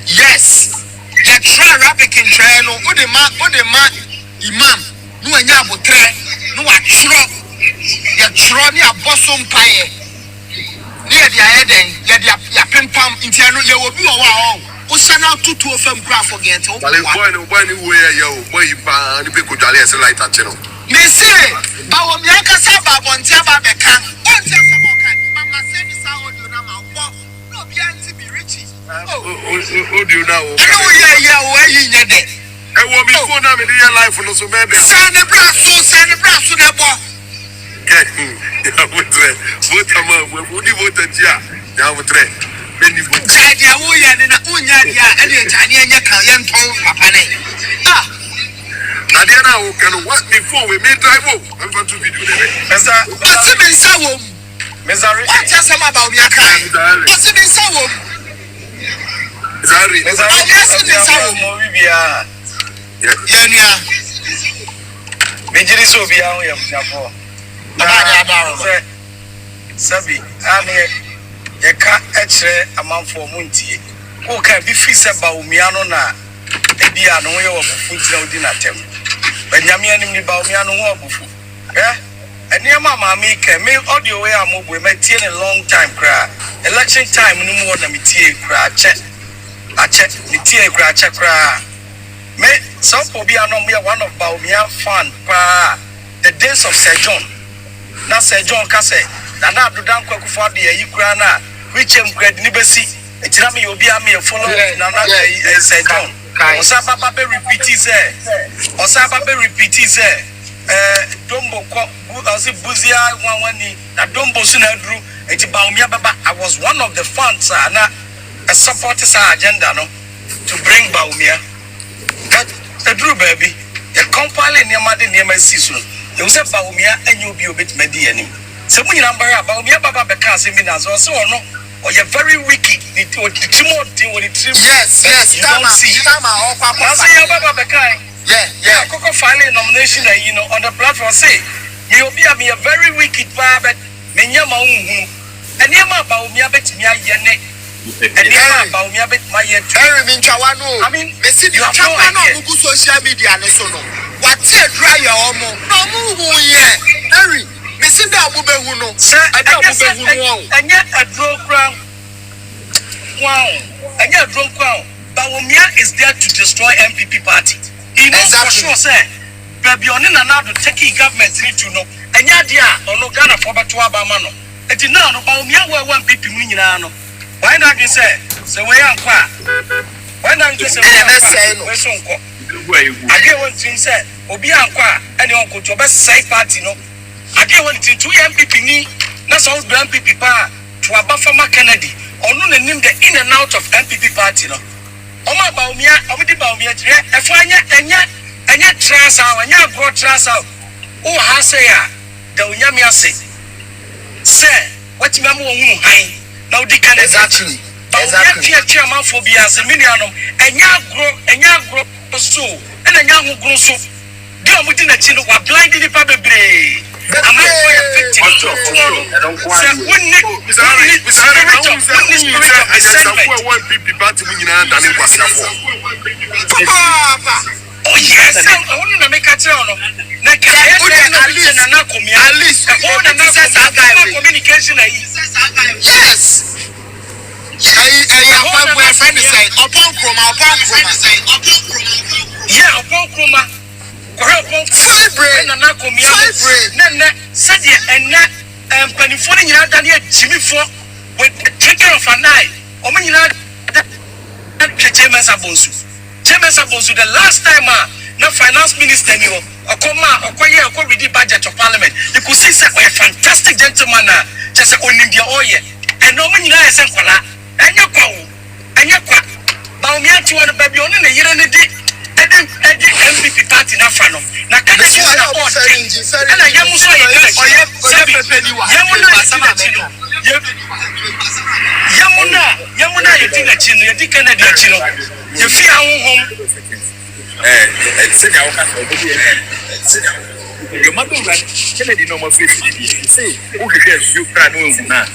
E: yes, the try rabbit in try no. What the man, imam. No anya botre. No a tro. Ya tro ni a bosom paye. Near the heading, ya pim pam intiano ya will be a wow. Usana tutu of them graph again.
F: Boy, where you boy, you pan, you could as a light at channel.
E: Me say, Bawo Miaka Saba, Bontiaba Bekan, Mama said, this how you know, no, be anti be richie.
F: Oh, do you know?
E: Oh, yeah, where you need it.
F: I want me to go down in your life for no so bad.
E: Send the brass to the boy.
F: What am I? What do you want to do? Now, what trade? Then you would
E: say, Uya, and the Tanya can Papa.
F: Nadiana, who can work before we made drive up. I'm going to be doing it.
E: What's it been so? What's just about your car? What's it been so?
F: Sorry,
G: Major so be on your Sabi, I'm here. You can't actually amount for Munti. Who can be fixed about Miano na? Maybe I know you of food no dinner temp. But Yamian about Miano Wabufu. Eh? And your mamma make audio way I move with my tea a long time cry. Election time no more than me tea cry check. I check me tea cry check cry. Me some be one of Baumia fan the days of Sir John. Now Sir John Casse, Nana Dudan Kwaku the Ukraina, which am great Nibesi, a Tirami will be a me follow Nana Sir John. Osaba be repeat say. Osaba be repeat say. Dombo Buzia Wani, that Dombo Sunadru, Etibaumia Baba. I was one of the funds and a supporters agenda no to bring Baumia. But the Drew baby, the compiling near Madi near my season. You said Baumia and you'll be a bit mediani. So when you number Baumia Baba because in as well, so no, or you're very wicked. Yes,
I: you don't see.
G: Yeah. Coco filing nomination, you know, on the platform say, you'll be a very wicked barbet, Menyama, and Yama Baumia bet me yene, and Yama Baumia bet my yet. I mean, you have no idea.
I: Social media, what's a dry almost? No, Harry, missing that Bubehuno, sir, and yet a draw crown. Wow, and yet a draw crown. Baumia is there to destroy MPP party. He knows for sure, sir. Baby, on now to taking government need to know. And Yadia, or no Ghana for Batuaba Mano. It is now about me where one people mean. Why not you say? So we are quiet. Why not you say? I get one thing said, Obian quiet, and your uncle to best side party. No, I get one thing 2 MPP, that's all MPP power to a buffer Kennedy, or no name the in and out of MPP party. No. Oma Baumia, Omidi Baumia, if and yet trans out, and you brought trans out. Oh, Hasaya, the Unyamia say, sir, what you know, now the can exactly. Chairman for Bias, a million, and you grow so, and a young grow so. Go within a chin, were blinded the public brain. I'm not victim. Oh yes, I want to make a turn. At least communication. Yes. Yeah, upon Chroma. Said and not Penifoni Daniel Jimmy for with the trigger of an eye. Or when you know James Abonsu. James Abonsu, the last time no finance minister knew or come or with the budget of parliament. You could see a fantastic gentleman just on India oil. And no one you know is and you go and you quack. Baumia to one baby on a year and a day. MPP party na fano na kada shi na order ana ya muso ya yamuna ya tina chino ya dikana dia chino ya fi ahonhom
G: senior worker your mother ran Kennedy no more face say who cares you can no na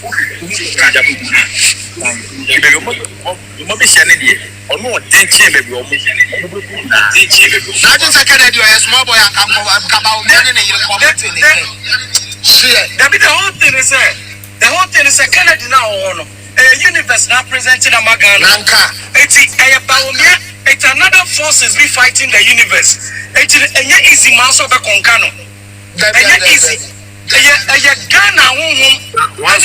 G: your mother Kennedy or no denche baby or
I: that is a Kennedy or a small boy and come about
G: the whole thing is a Kennedy now a universe now presenting a Magana it's another forces be fighting the universe. It's easy mouse of a concano. Easy. Ghana once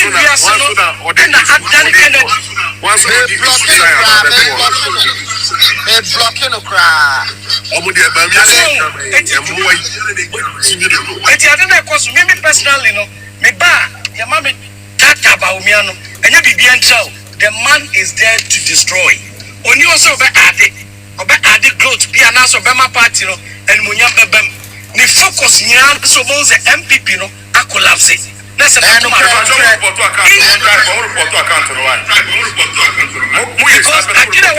G: the man is there to destroy. Only also add the growth be an answer Bema party and Munya Bebem. The focus near so most the MPP no a collapse. That's a because I didn't want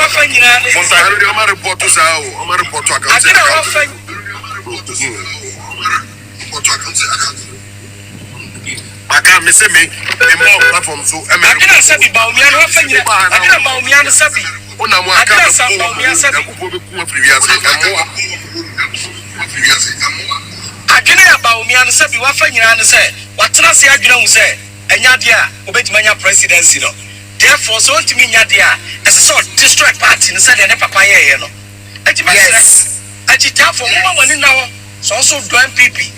F: I can't miss me. More platform so I
G: didn't say about me. I didn't about me and Sabi. I didn't about me and Sabi. What funny and say, what can I say? I don't say, and Yadia, obey my presidency. Therefore, so to me, Yadia, as a sort of district party, and said, and Papaya, yes, I did that for one in now, so also do MPP.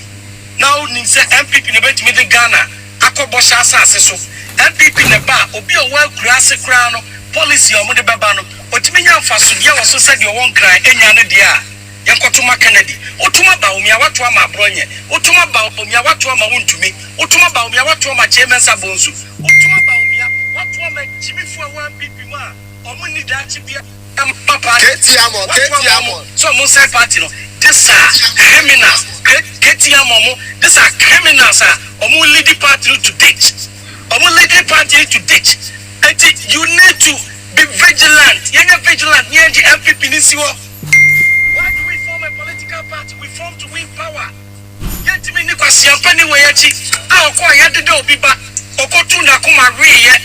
G: Now, Ninsa MPP in the bed to Ghana, Akobosha Sasso, MPP in the bar, or be a well grassy crown, policy on the Babano,
I: Otiminya Fasudia was so said your one cry, Enya dia, Yankotuma Kennedy, Otuma Baumia, what to my bronye, Otuma Baumia, what to my wound to me, Otuma Baumia, what to my chairman Sabonsu, Otuma Baumia, what to my Jimmy for one people, or money that to be a papa, Ketiamo, so Musa Patino, this are criminals, Ketiamo, this are criminals, or more lady party to ditch, or more lady party to ditch. You need to be vigilant. You're vigilant. You're the MPP. Why do we form a political party? We form to win power. Yet me ni kwasi ampani weyachi. Kwa yade da obiba. Okotu na kuma riye.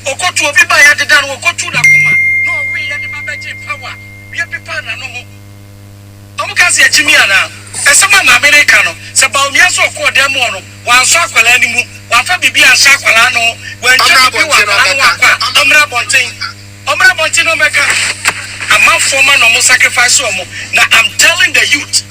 I: Okotu obiba yade da okotu na kuma. No riye yade babeje power. Ye pipa na no mo. Omukazi ya chimi ana. Esema na America no. Se ba omi aso ko dem no. Wan so akwala ni mu. Wan fa bibi ansa akwala no. Wan cha bibi wa kwa. Omra Bonti no meka. I'm not former no sacrifice omo. Now I'm telling the youth.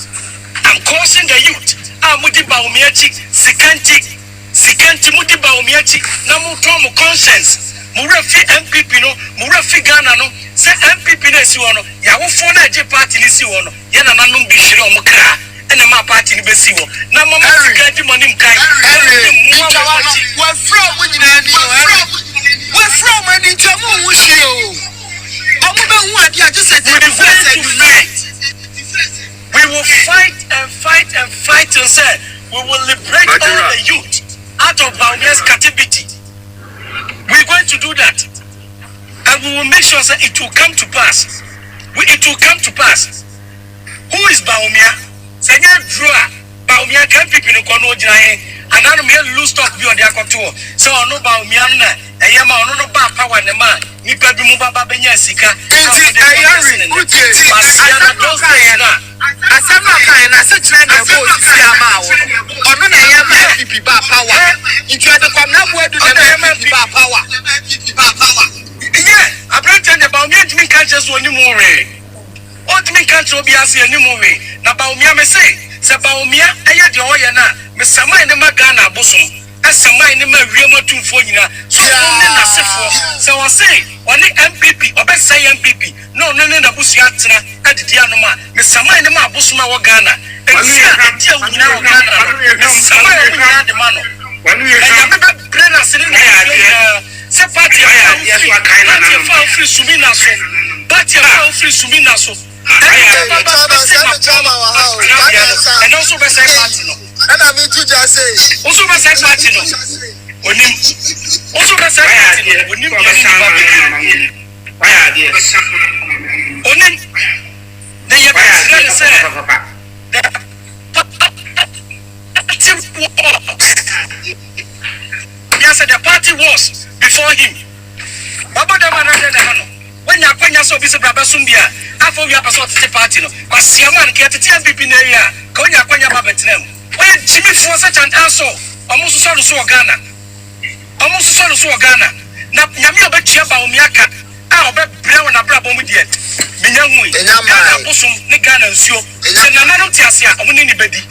I: I'm causing the youth. Mudi Baumiachi, Sikanti Mudi Baumiachi, na mu conscience. Murefi MPP no, Murefi Ghana no, say MPP no si wono. Ya wo fo na je party ni si wono. Ya na nanum bi hire omo kra. Ene ma party ni be si wo. Na mama Sikanti money mkai.
H: Wa from when you ni o. We're from an interview with you. I'm going to just say
I: we will fight and fight and fight and say we will liberate all the youth out of Baumia's captivity. We're going to do that. And we will make sure that it will come to pass. It will come to pass. Who is Baumia? Senya drawer. Baumia can't be in the corner. And I don't lose stock beyond the aquator. So I know Baumia. Eyama ono no ba power ne ma nipa bi mu baba benya sika
H: asama kan na se tire na bo si ama wo ono na yama MPP ba power into the come na bo edu na MPP ba power
I: yeah abrante ne ba omi ntimi kan cheso ni mu we o ntimi kan cheso bi ase ni mu we na ba omi amese se ba omi eye de o ye na me samai ne magana bosom Samai ni ma wiema tumfo nyina so ne na sefo se wo say oni MPP obesai MPP no na busia tena adidi anoma me samai ni ma abosoma wo Ghana etia adia nyina wo Ghana me samai ni nyina de mano ya me ba brena sini na se party ya so akaina na fa free sumina so party fa free sumina so and also besai party no
H: and I mean to just say
I: also besai party no onim also besai party no onim why are there onim the year say the party was before him baba dem na when you kwanya so bi se braba sumbia afọ wi apaso tete party no kwasia man ke tete MPP na area ka onya kwanya ba betrem when Jimmy for such an answer almost so Ghana na nyame obetua ba omiaka a obebrɛ na brabo mu die menyanwu Ghana posum ne Ghana nsuo se nanano tiase a omuni ni bedi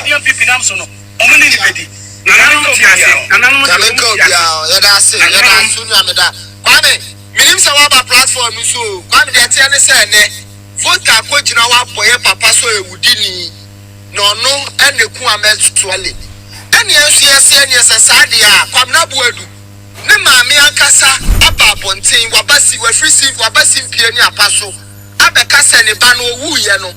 I: ya MPP nam so no omuni ni bedi nanano tiase
H: ya da se ya da sunu ameda kwame minim se wa ba platform so kwame de tie ne se ne vote akogina wa boye papa so ewudini no no eneku ametuale ene ensu yese ene sesade a kwame na boadu ne maame ankasa aba bonten wabasi wafrisi wabasi mpie ni apaso abekasa ne ba no owuye no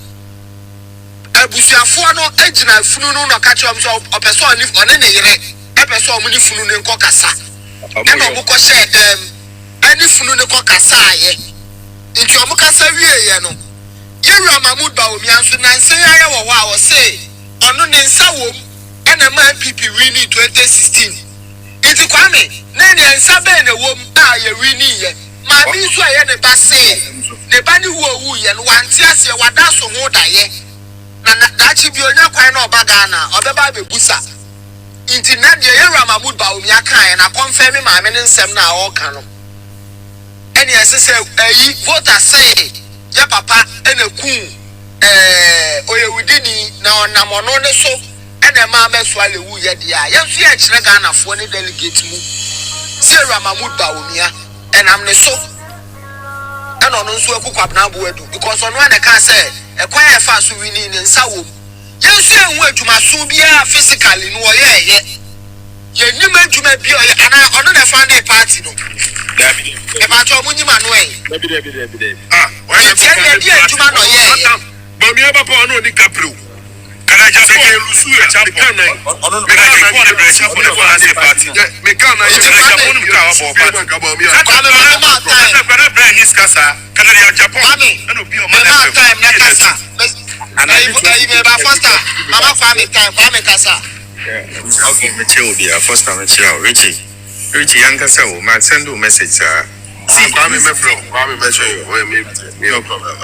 H: abusuafo no agina funu no no ka kyerem so opeso oni one ne yere epeso omuni funu ne nkokasa e no bukọ share dem ani funu ne kokasa aye nti omukasa wieye no Yewura Mahmood Bawumia nso nanse ya wo wa wo say ono ne nsa wom ena ma MPP wini 2016 iti kwame na ne nsa be na wom a ye wini ye ma bi so aye ne ba say ne ba ni wu ye no wante ase wada so ho da ye na da chi bi onya kwan na oba Ghana obeba bebusa inti na de Yewura Mahmood Bawumia kan na confirm ma me ne nsem na o kan no eni ese say ayi voter say ya papa eneku oyewudini na onamono ne so ene ma meso alewu ye dia yensu ye kire Ghana fo ne delegate mu Yewura Mahmood Bawumia enam ne so
I: and on so a cook up now because on one I can say a quiet fast winning in Sawo. Yes, you went to my subia physically, no, yeah. You knew me to be and I on a Friday party. About your money, Manuel.
F: Why you to my but me ever put on the capro. And I just say Lucia, Richie, young Casa, my send you message. See, I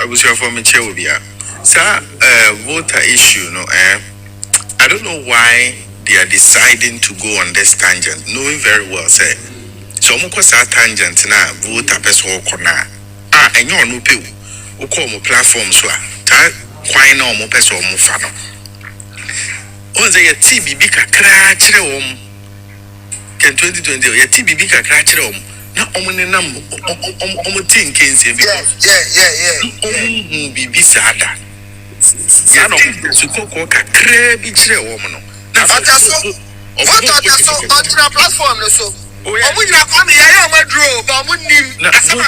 F: was here for me, Chelbia. Sir, voter issue, no, I don't know why they are deciding to go on this tangent, knowing very well, say, so almost a tangent now, voter person corner. And you're no pay, who call my platform, so why no more person more fan. On the TB big a crash home. Can 2020 your TB big a crash home. Now, only number, think can say, yeah, be sad. Son of Suko, crabby chair woman. Now, what are so on platform? So, we are coming. I am a draw, but we need some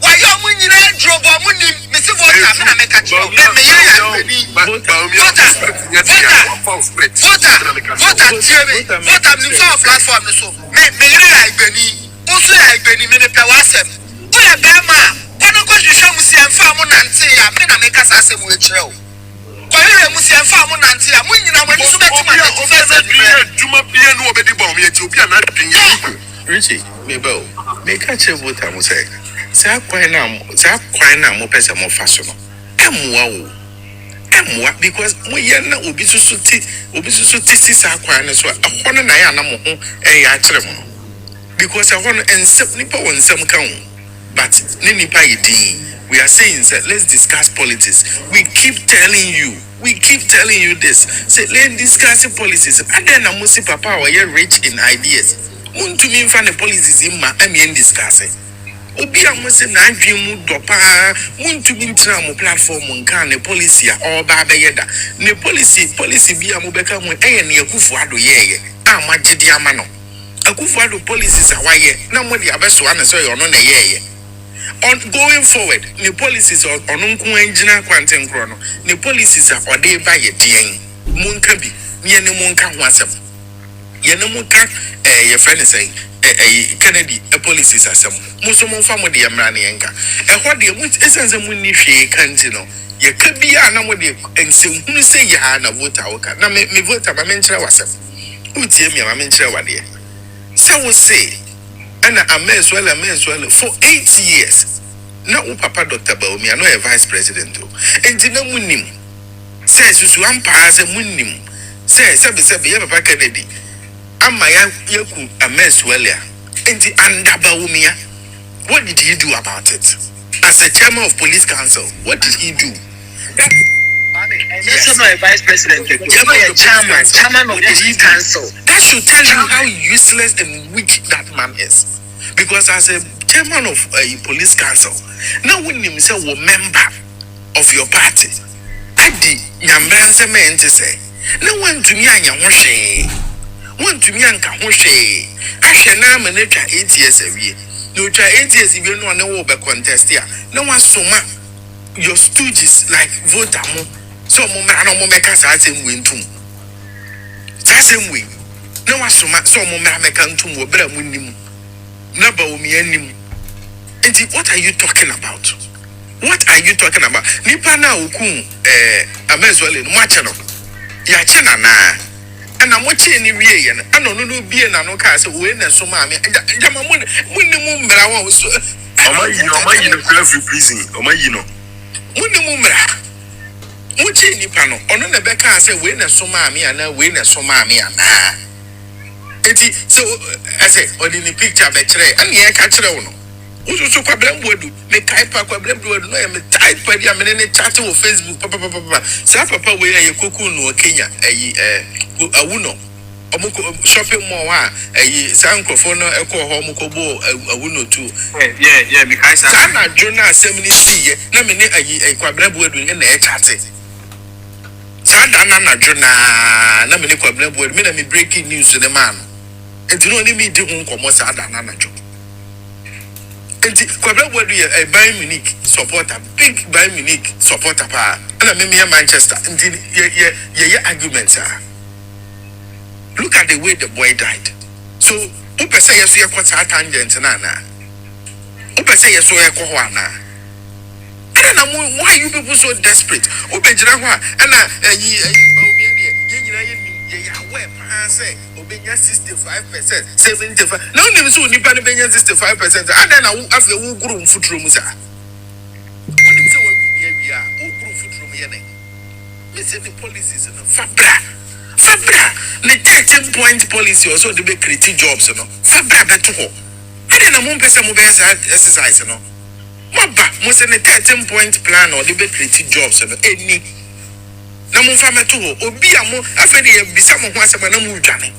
F: why you winning a draw, but we need Mr. Voter, make a job. Platform. So, may also, I been in a Pawasem. We are Bama. One of course, you show me and farm on Nancy. I'm going to make us as a witcher. Why are you and farm on Nancy? I'm winning. I'm going to Richie, maybe make a chill with I say. Zap quite now, more person more fashion. Because we are not be so tis so a corner I because I want and some nipa on some count, but nipa we are saying that let's discuss politics. We keep telling you this. Say let's discuss policies. And then I must say papa we are rich in ideas. Want to mean find the policies in my discuss it. Obi a must say na dream dopa want to mean tram platform on can the policy or baba yeda. Ne policy be a mobeka when ne akufu ado ye. Amagidi amano. Akufuado policies are why now when the abeso and so you're not a on going forward, the policies on uncle engineer quantum chrono, the policies are day by a ding. Munkabi, near the Munka wasam. Yanamuka, your friend is saying, a Kennedy, a policies are some Muslim family Amranianka. And what the which essence of winning she can't know. You could be an amody and say, who say you are a voter. Now me vote a mentor wasam. Who tell me a mentor what dear? So we say, and I may as well for 8 years. Now, Papa Dr. Baumi, I know a vice president, and you know, Munim says, you pass a Munim says, Papa Kennedy, and my Yaku, a mess well, and the under Baumia. What did he do about it? As the chairman of police council, what did he do?
I: Yes, I'm a vice president. You're a chairman of the police council.
F: That should tell you how useless and weak that man is. Because as a chairman of a police council, now when you say a member of your party, Adi Yambranse men to say, no one to me and Yamoshe, one to me and Kamoshe. I shall now manage 8 years a year. No try 8 years if you know no contest here. No one so much. Your stooges like vote so man no make us same way too. Same way. No one so much so man make us too bra munim. Naba o mi anim. And what are you talking about? What are you talking about? Nipa na oku amezwele no mache no. Ya che na na. And I'm watching any way and I don't know be na no ka say we na so ma me. Jama munim mra wa so. Oma yi no free prison. Oma yi no. Munim mra. Muchi nipa no ono na beka say we na so ma me ana we na so ma me ana. Eti so I say on the picture be kire and ye ka kire wo no. Uso kwa blembodu me kai pa kwa blembodu no me type pa dia me ne chat wo Facebook papa sa papa we ye koku no Kenya ayi awuno shopping mall San Crofono Echo Home Kobo Awuno too.
G: Yeah, because
F: Sana Jonah Assembly see na me a Quabrabu in the chat. Sana Jonah na me Quabrabu me breaking news to the man. And you know me do Sada Nana Jo. And Quabrabu a Bayern Munich supporter, big Bayern Munich supporter pa. And I mean Manchester. And yeah arguments are. Look at the way the boy died. So, who per se yes, you are quite tangent, Nana. Who per se yes, you are Kowana. I don't know why you people so desperate. Obey Jirawa, and say, obey 65%, 75%. No, never so Nipan 65%. I don't know after who grew foot rooms are. What is the who grew foot room here? Missing the policies in the Fabra. The 13-point policy also to be creative jobs, you know. Fabra beto. I didn't know person mobile exercise, you know. Maba, most in the 13-point plan or the be creative jobs, you know. Any. Na mo fama to obi amo afedi e bisa mo ho asem na mo dwane.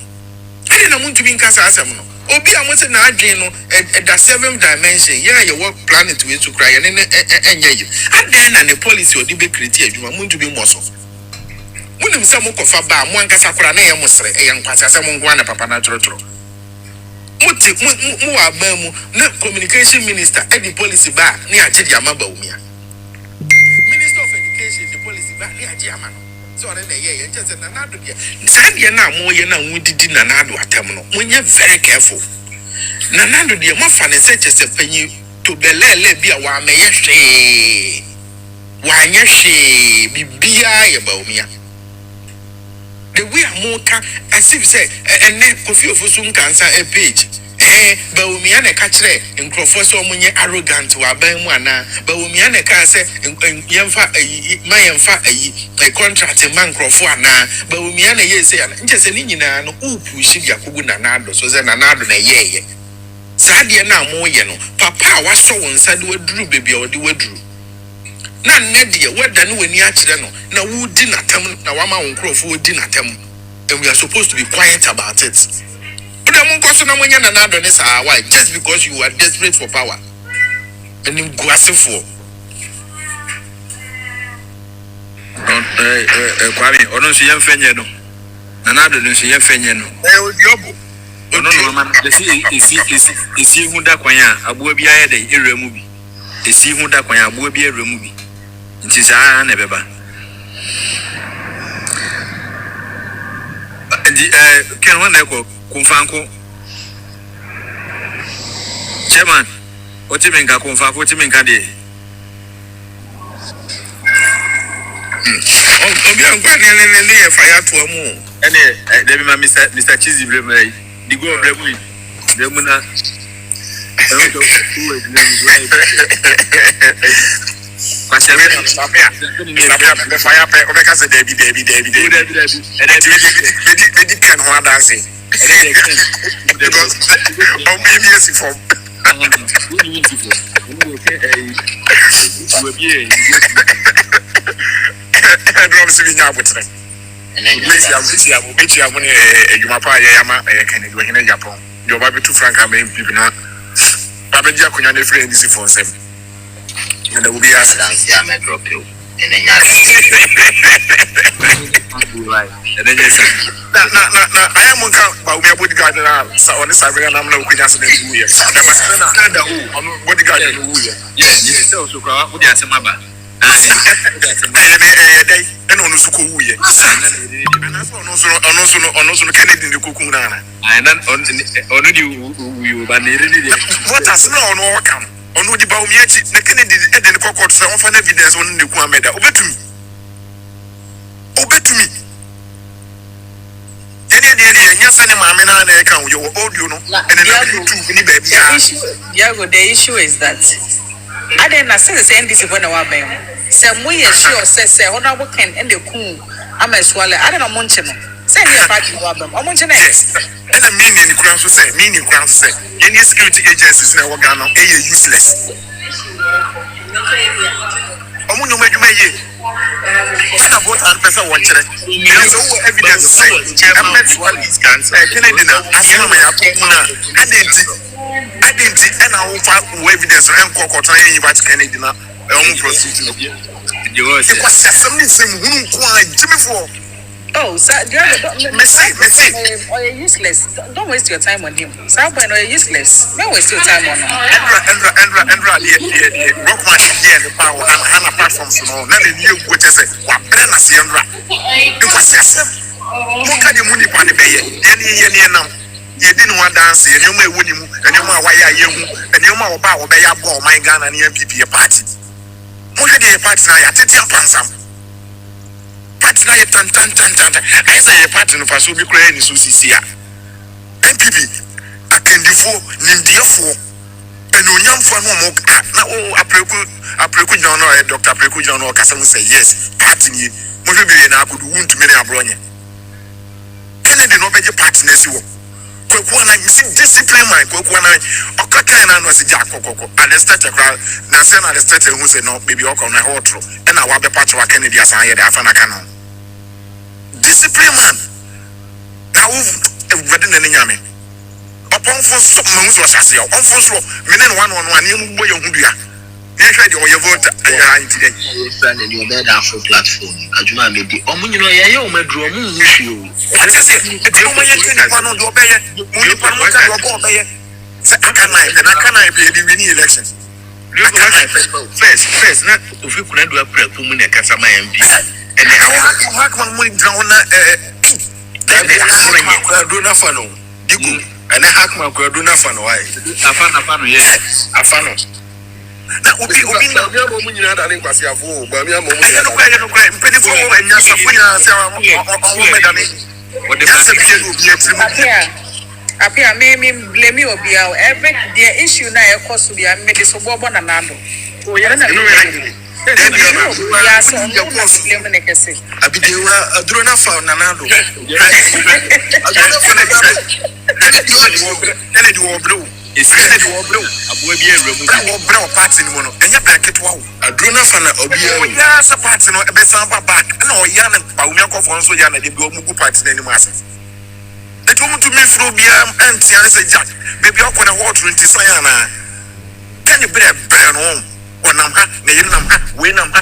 F: I didn't want to be in casa asem no. Obi amo se na adwen no at the 7th dimension. Yeah, you work planet to cry and enye you. And then the policy or the be creative adwuma mo to be more so. When you say Mokofa ba, Mwankasa Kura na Yamusre, a young Passa Mungwana Papa Naturotro. Muabamu, no communication minister, Eddie policy ba, near Jediamaba Umia. Minister of Education, the policy ba, near Diamano. So I say, and just another year. Sandia na more yana, we did Nanado at Terminal. When you're very careful. Nanado, dear, my fan is such as a penny to Belele be a Wameyashe. Wanyashe, Bibia about me. The way I'm more as if say, and then Kofi of Usum cancer a page. But we may catch it in Crawford so many arrogant to our Bemwana, but we may say, my a contract in man Crawford now, but we may say, just an Indian who pushing Yakuna Nado, so then another ye. Sadia now more yeno, Papa was so inside the drew baby or the word drew. Na Nedia, what done when you actually know? Now, who didn't attempt, now I'm on Crawford didn't attempt, and we are supposed to be quiet about it. But I'm on question when you're another why, just because you are desperate for power. And you go as for
G: Kwame, or don't see young Feneno. Another don't see young Feneno. No, man, is he who that quaya, a boy be a movie. Is he who that quaya, a boy be a movie. It is a never. Can one echo Kumfanko? Chairman, what you mean, Kumfa, what you mean, Kadi?
F: Oh, be a grand fire to a moon.
G: And then Mr. Cheesy Bremer, the go of Bremer, Bremuna.
F: Babeja kunya ne friend this for sem. And there will be a dance here me drop you. And then na I am on ba we bodyguard na on the survey na na kunya se na du ye. Na on bodyguard no wu ye.
G: Yes, so kwa wo dia asema ba.
F: And on so ko wu ye. And also Kennedy the kuku na.
G: And then on you ba ne really
F: what has no on come. On the Baumiati, the Kennedy and the court so often evidence on the Kuameda. Obey to me. Obey to me. Yes, any mamma, I can you old, you know, and
J: the issue is that I didn't say the same this when I was some way sure says, honorable can end the cool. I'm a swallow. I don't know Munchino. Send me a party of them. I'm Munchino.
F: Yes, and a meaning ground to say, meaning ground to say, any security agencies now are useless. ọmụ nyoma adwuma yie ɛna vote and person wɔn kyerɛ ɛnso wɔ evidence sɛ government rallies Kennedy na asɛm ma yɛakɔku no a adenti ɛna wofa wɔ evidence no ɛnkɔ kɔtɔn yɛ yiba to Kennedy na ɔmo prosecute no ɛkɔsi asɛm ne nsɛm hunu nko a gyimifoɔ.
J: Oh, sir,
F: Messi.
J: Or you're useless. Don't waste your time on him. Sir, or you're useless. Don't waste your time on him.
F: Endra, the Rockman here the power and apart from so now the new which is what Brenna Sandra. It was yes. Look at the money for the bay. Any now. You didn't want dance, and you may win him, and you know why I you, and you know about Bay Ball, my gun and MPP party. Look at the party now, I take your pants. Party na tan. I say a party no faso bi kura ni so sisi a. MPP akendifo nimdiefo enonyamfo no mo na o apreku John no Dr. Apreku John no kasa mo say yes party ni mo hwe bi na akodu wuntu me na abronye. Kennedy no beje party na si wo. Kwaku na si discipline man kwaku na okaka na no si ja kokoko. Arrested kra na say na arrested hu say no baby okọ na hotro e na wa be patro wa Kennedy asan ye de afa na kana. Discipline man. Now, everybody in the Yami. Upon for some months was as you. On for men one, you boy, you are your vote. I am today.
K: You made a full platform. Ajuma maybe. You know, you may draw you.
F: I just say, it's one on your bay. You put your bay. I can't pay the mini elections. First, not if you couldn't do a prep to me, Casama MP. And how come we drown do nothing? And I hack my do nothing. Why? Afano, yes. Afano. That would be
J: Apia me blame you be every the issue now cause to be made so bobo na nando. Yeah, so I'm going to blame the case.
F: I do not found Nanado. Kennedy war blue. It's Kennedy war blue. A boy be a brown party in one. And your packet wow. I do not find a beer. Yes, a party no a best back. No, Yan and Paumako for so young and they go Mugu party in the masses. They told me to me through beer and say Jack. Baby, up on a water into Sayana. Can you bear burn home? Namha, we namha,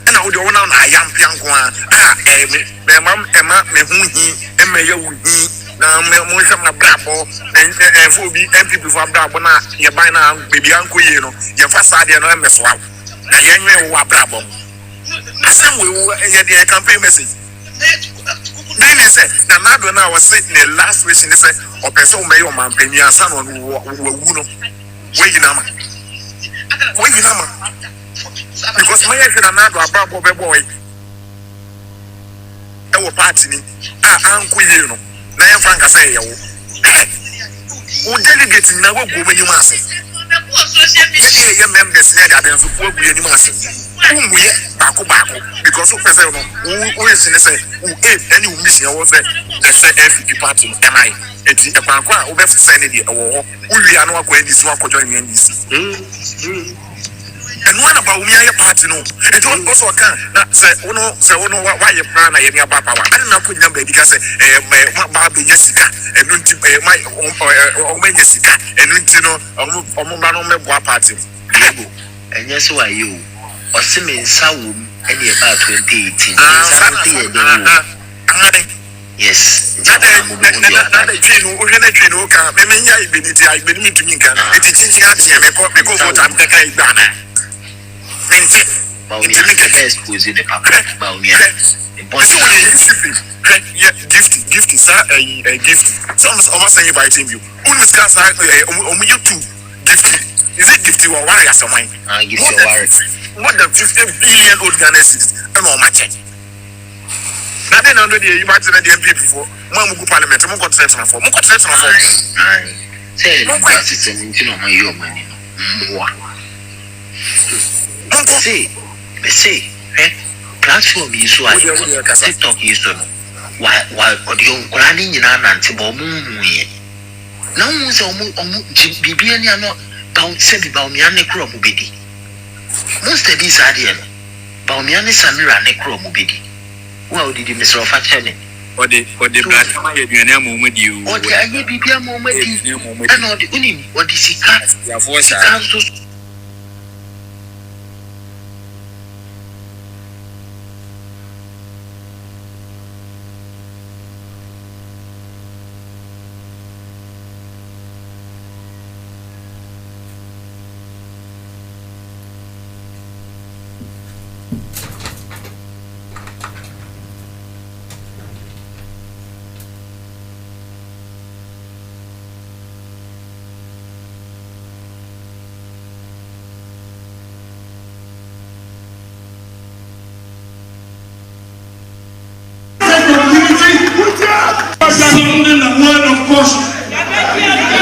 F: and I would own on a young pianquan. Emma, me who and may you now, my bravo, and for be empty before Brabona, your by now, baby uncle, you know, your facade and I'm a swap. A young man who are bravo. Some will a campaign message. Then he said, Nanado now was sitting the last wish in the set, or person may your man pay me a son on who will where you know. When you know, because my friend and I are a boy. Our party, uncle, you know, now Frank say, who delegating now go when you must. Your members said that there's a poor any master. Whom we back because of person who is in the say, who ate any mission was there, they say every party, and I, it's a banquet, who left Sandy or who we are not going to work join the NDC. And one about me, a party, no, it also can not say, oh no, why you plan a young papa. I don't know, put number because my baby Jessica, and my own Jessica, and you know, party.
K: And yes, why you or Simmon Sawum any about 2018. Yes,
F: Gift, sir, a gift. Some of us are inviting you. Only scars are you too. Gift. Is it gift you are warriors of mine?
K: I give you warriors.
F: More than 50 billion organizations. I'm on my check. Now then, under the imagine the MP before, Mamu Parliament, Moko Tretan for Moko Tretan for.
K: Say, it's an internal money. Say, platform is so TikTok is so. Why, audio granny in an antibomu. Now, Bibian, no, don't say about me and the crop. Most of these are Baumiani Samira Necro Mubidi. Well, did you miss Rofachene?
G: Or the black man with you.
K: Or the Anya Bibia moment, and all the Unim, what is he can't?
G: Your voice.
A: Sounding a word of caution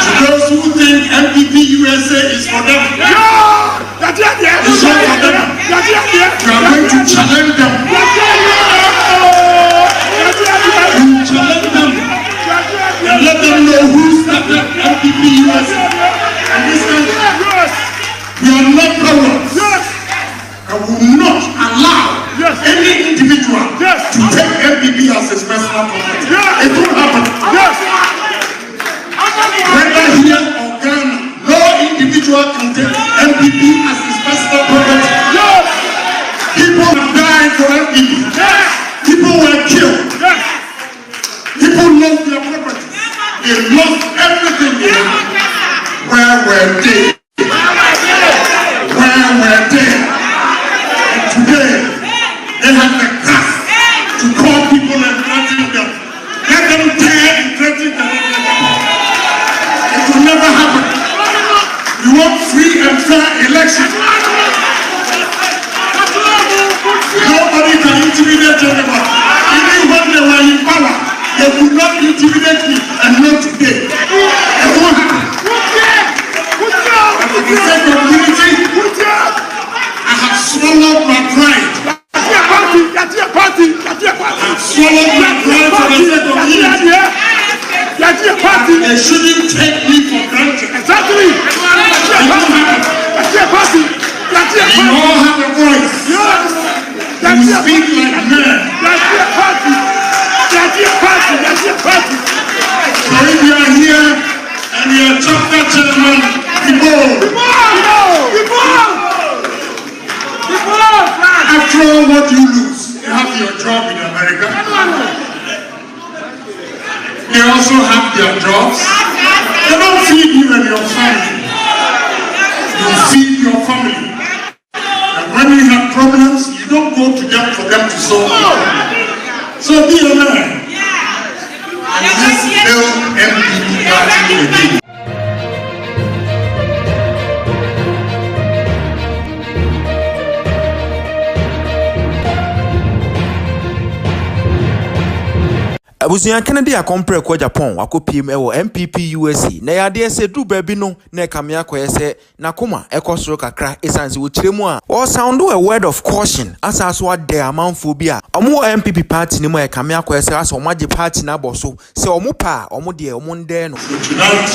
A: to those who think MPP USA is for them. It's not for them. You are going to challenge them. You challenge them and let them know who started MPP USA. And this country, we are not cowards. And will not allow any individual to take MPP as his personal property. It won't happen. Whether here or Ghana, no individual can take MPP as his personal property. People have died for MPP. People were killed. People lost their property. They lost everything they had. Where were they? Where were they? Today, they have the guts to call people and threaten them. Let them dare and threaten them. It will never happen. We want free and fair elections. Nobody can intimidate anyone. Even when they were in power, they would not intimidate me, and not today. It won't happen. And for the sake of unity, I have swallowed my pride. I've swallowed my pride for the sake of unity. They shouldn't take me for granted. Exactly. You all have a voice. You speak like men. So if you are here and you are chapter chairman, be bold. After all what you lose, you have your job in America. They also have their jobs. They don't feed you and your family. You feed your family. And when you have problems, you don't go to them for them to solve it. So be a man. And let's build MPP party again.
L: Abusuan Kennedy akompre kwa Agyapong wakopiem ewo MPP USA na yade se du baabi no na kamea koyese na koma ekosoro kakra esanse wo kiremu a o sound a word of caution asaso ade amanfo bi a omo MPP party ni mo e kamea koyese aso omo age party na boso se omo pa omo de omo nde no.
A: Tonight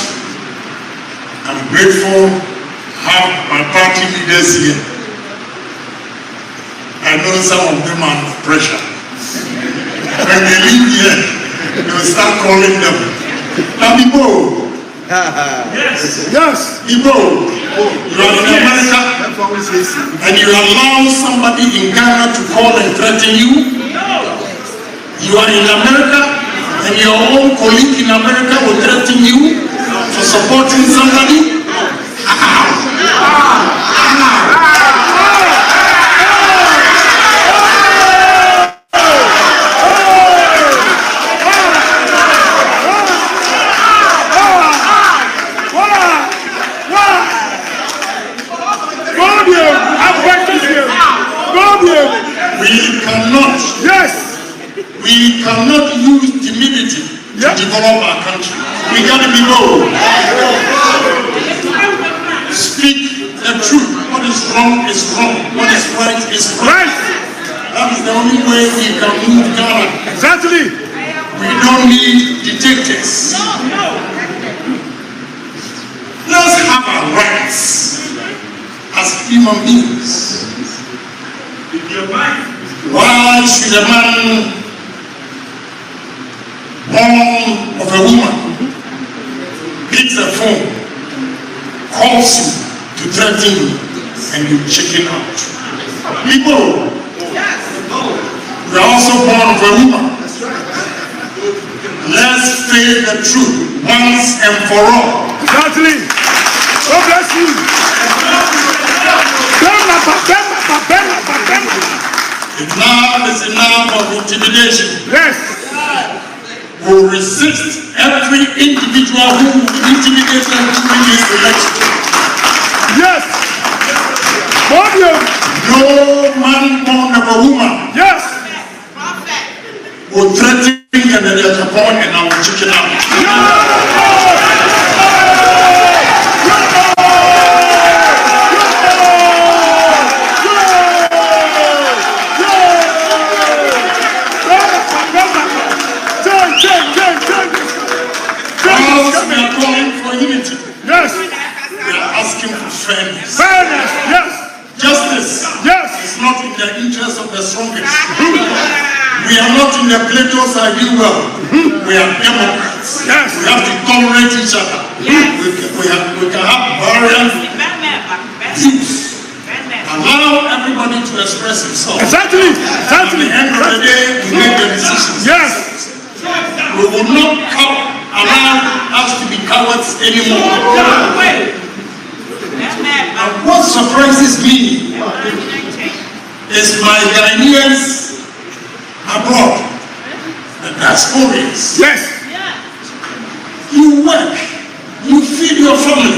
A: I'm grateful to have my party leaders here. I know some of them are under pressure. When they leave here, they will start calling them. Now be bold. Yes. Be bold. You are in America and you allow somebody in Ghana to call and threaten you. You are in America and your own colleague in America will threaten you for supporting somebody. We cannot use timidity to develop our country. We gotta be bold. Speak the truth. What is wrong is wrong. What is right is right. That is the only way we can move Ghana. Exactly. We don't need dictators. Let's have our rights as human beings. Why should a man born of a woman picks a phone, calls you to threaten you, and you chicken out? People, we are also born of a woman. Let's face the truth once and for all.
C: Exactly. God bless you.
A: Enough is enough of intimidation.
C: Yes.
A: We'll resist every individual who will intimidate them during this election.
C: Yes.
A: No man born of a woman.
C: Yes.
A: Will threaten and the Agyapong and I will chicken out. We are calling for unity.
C: Yes.
A: We are asking for fairness.
C: Fairness. Yes.
A: Justice.
C: Yes.
A: It's not in the interest of the strongest. We are not in the Plato's ideal world. We are democrats.
C: Yes.
A: We have to tolerate each other. We can have various views. Allow everybody to express himself.
C: Exactly.
A: At the end of the day, we make the decisions.
C: Yes.
A: We will not allow us to be cowards anymore. And what surprises me is my Ghanaians abroad, the diasporians.
C: Yes.
A: You work, you feed your family.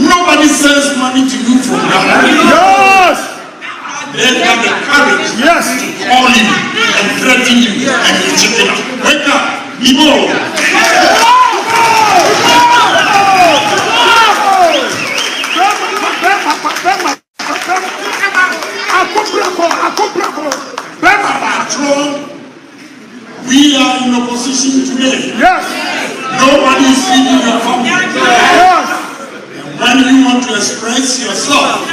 A: Nobody sends money to you from Ghana.
C: Yes.
A: They have the courage
C: Yes.
A: to call you and threaten you and you chicken out. Wake up, Igbo. We are in opposition today.
C: Yes.
A: Nobody is feeding your family.
C: Yes.
A: When you want to express yourself,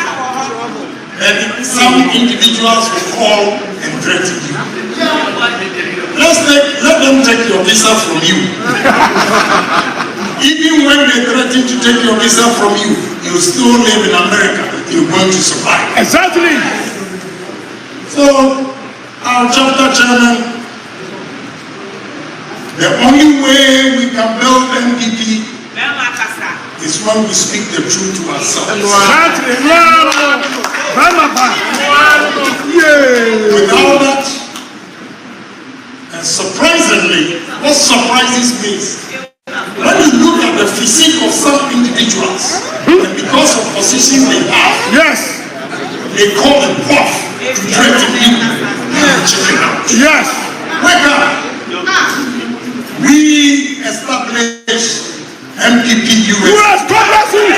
A: then some individuals will call and threaten you. Let them take your visa from you. Even when they threaten to take your visa from you, you still live in America. You're going to survive.
C: Exactly.
A: So, our chapter chairman, the only way we can build MPP is when we speak the truth to ourselves. Without that, and surprisingly, what surprises me is when you look at the physique of some individuals, and because of positions they have,
C: yes,
A: they call them puff to threaten you and chicken out.
C: Yes.
A: Wake up. We established MPP US.
C: US policy.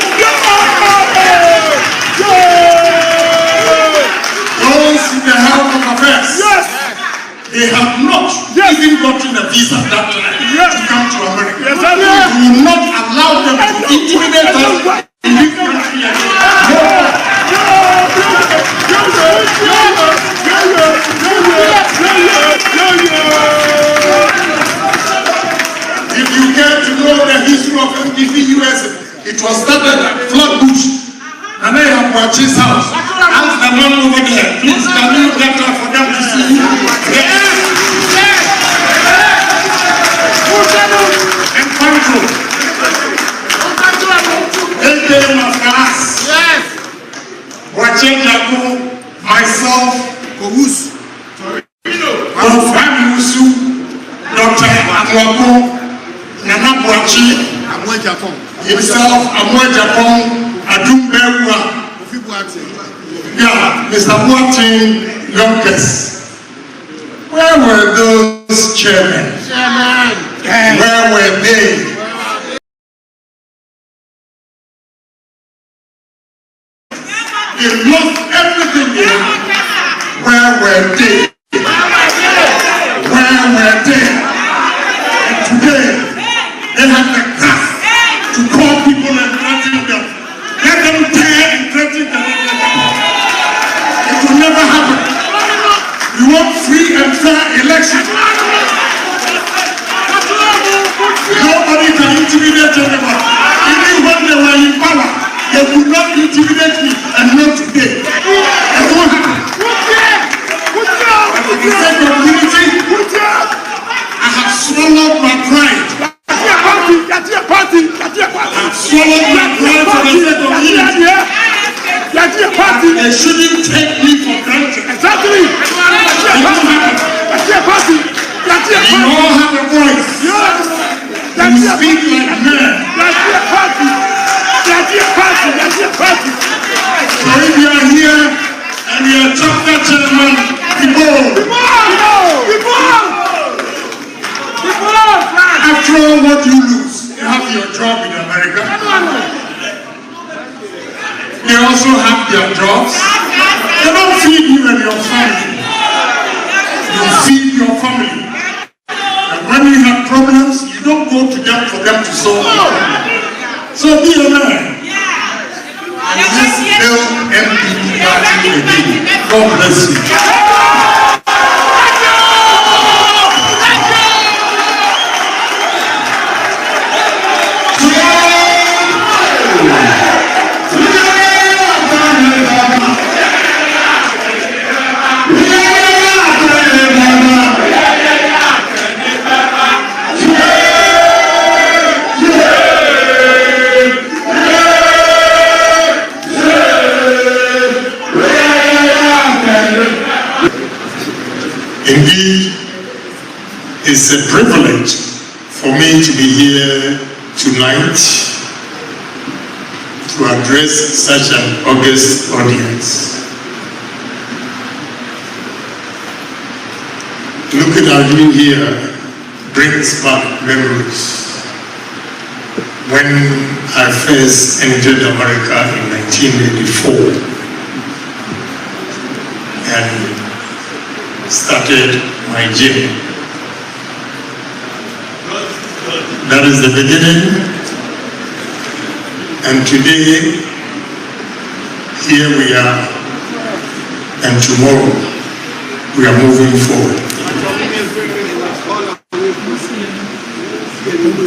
A: Those in the health of affairs.
C: Yes.
A: They have not even gotten a visa that time to come to America.
C: Yes,
A: we will not allow them to intimidate us in this country again. If you care to know the history of MPP US, it was started at Flatbush, and they have Wachi's house. Ask the man over there, please can you get her for them to see you? And control. They came after us. Wachi Agyapong, myself, Kowus, Northen, Dr. Agyapong, Nana Wachi, himself, Agyapong, Adumbewa, yeah, Mr. Boateng, youngest. Where were those chairmen? Where were they? They lost everything they had. Where were they? Where were they? And today, they have the guts to call people and threaten them. Let them dare and threaten them. It will never happen. trying for the sake of unity. They shouldn't take me for granted.
M: Exactly.
A: You all have a voice. You speak like men. So if you are here and you are chapter chairman, after all what you lose, you have your job in America. They also have their jobs. They don't feed you and your family. You feed your family. And when you have problems, you don't go to them for them to solve it. So be a man. And let's build MPP party again. God bless you. Indeed, it's a privilege for me to be here tonight to address such an august audience. Looking at you here brings back memories. When I first entered America in 1984 and started my journey. That is the beginning, and today here we are, and tomorrow we are moving forward.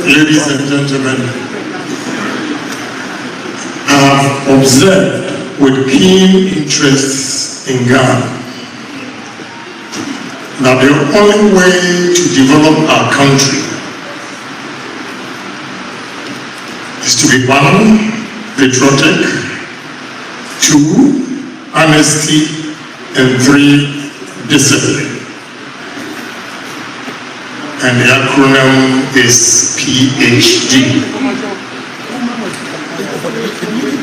A: Ladies and gentlemen, I have observed with keen interest in Ghana that the only way to develop our country is to be 1, patriotic, 2, honesty, and 3, discipline. And the acronym is PhD.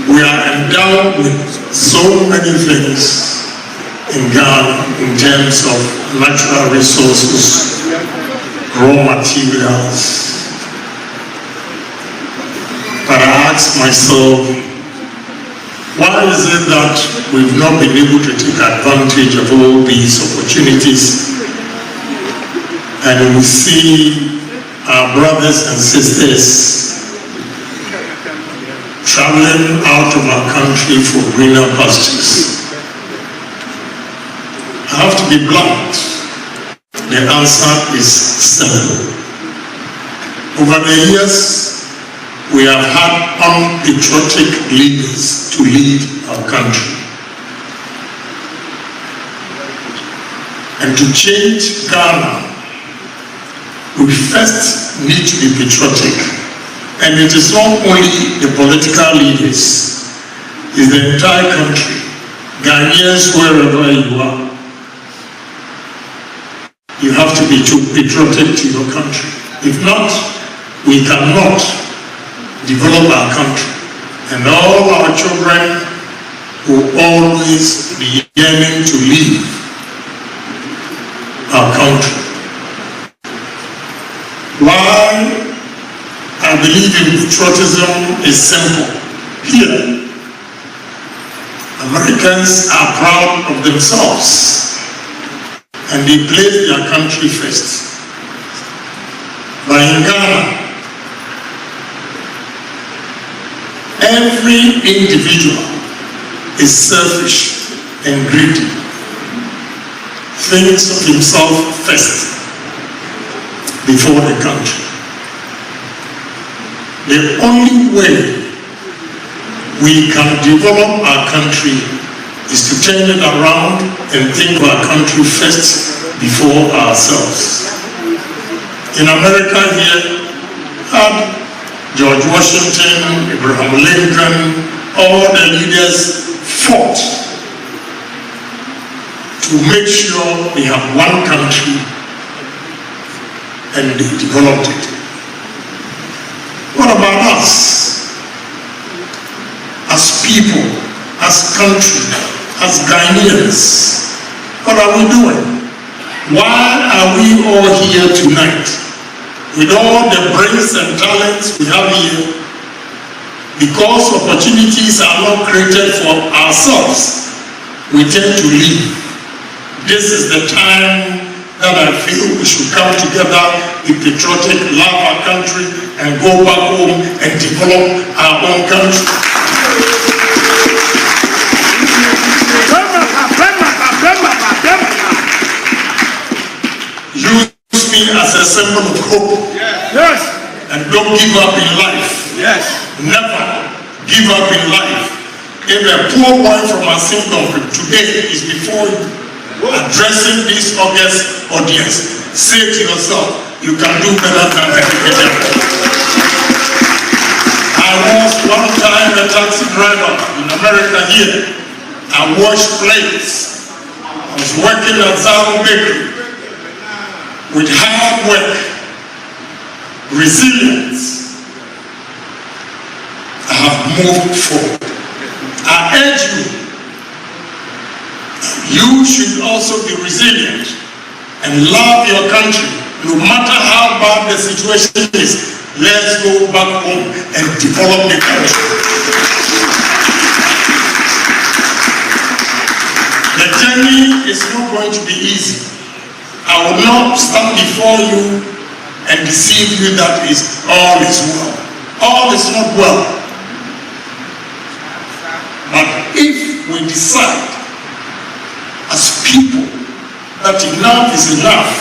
A: We are endowed with so many things in Ghana in terms of natural resources, raw materials. But I ask myself, why is it that we've not been able to take advantage of all these opportunities? And we see our brothers and sisters traveling out of our country for greener pastures. I have to be blunt. The answer is simple. Over the years, we have had unpatriotic leaders to lead our country. And to change Ghana, we first need to be patriotic. And it is not only the political leaders, it's the entire country. Ghanaians, wherever you are, you have to be patriotic to your country. If not, we cannot develop our country. And all our children will always be yearning to leave our country. Why I believe in patriotism is simple. Here, Americans are proud of themselves and they place their country first. But in Ghana, every individual is selfish and greedy, thinks of himself first before the country. The only way we can develop our country is to turn it around and think of our country first before ourselves. In America here, had George Washington, Abraham Lincoln, all the leaders fought to make sure we have one country, and they developed it. What about us? As people, as country, as Ghanaians, what are we doing? Why are we all here tonight? With all the brains and talents we have here, because opportunities are not created for ourselves, we tend to leave. This is the time that I feel we should come together, be patriotic, love our country, and go back home and develop our own country. Use me as a symbol of hope.
C: Yes.
A: And don't give up in life.
C: Yes.
A: Never give up in life. If a poor boy from a single today is before you, addressing this August audience, say to yourself, you can do better than Agyapong. I was one time a taxi driver in America here. I washed plates. I was working at Zaro Bakery. With hard work, resilience, I have moved forward. I urge you should also be resilient and love your country. No matter how bad the situation is, let's go back home and develop the country. The journey is not going to be easy. I will not stand before you and deceive you that all is well. All is not well. But if we decide as people that enough is enough,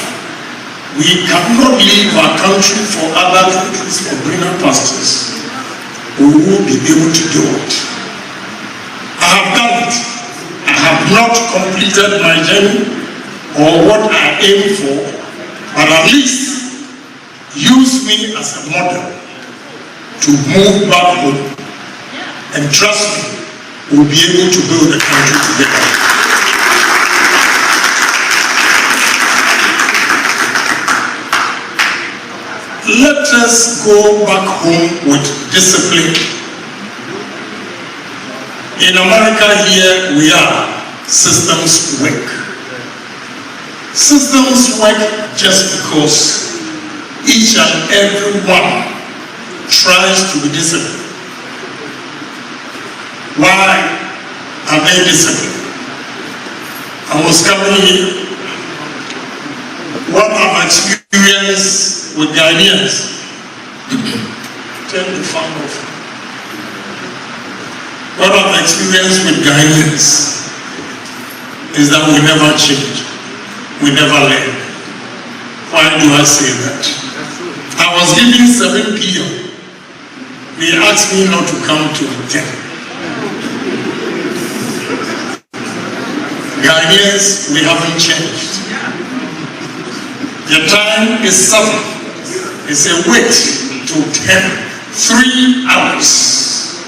A: we cannot leave our country for other countries for greener pastures, we will be able to do it. I have done it. I have not completed my journey or what I aim for, but at least use me as a model to move back home, and trust me, we'll be able to build the country together. Let us go back home with discipline. In America here we are, systems work. Systems work just because each and every one tries to be disciplined. Why are they disciplined? I was coming here. What I've experienced with Ghanaians, turn the fan off. What I've experienced with Ghanaians is that we never change. We never learn. Why do I say that? I was given 7 p.m. They asked me not to come to 10. Ghanaians, we haven't changed. The time is 7. It's a wait to 10. 3 hours.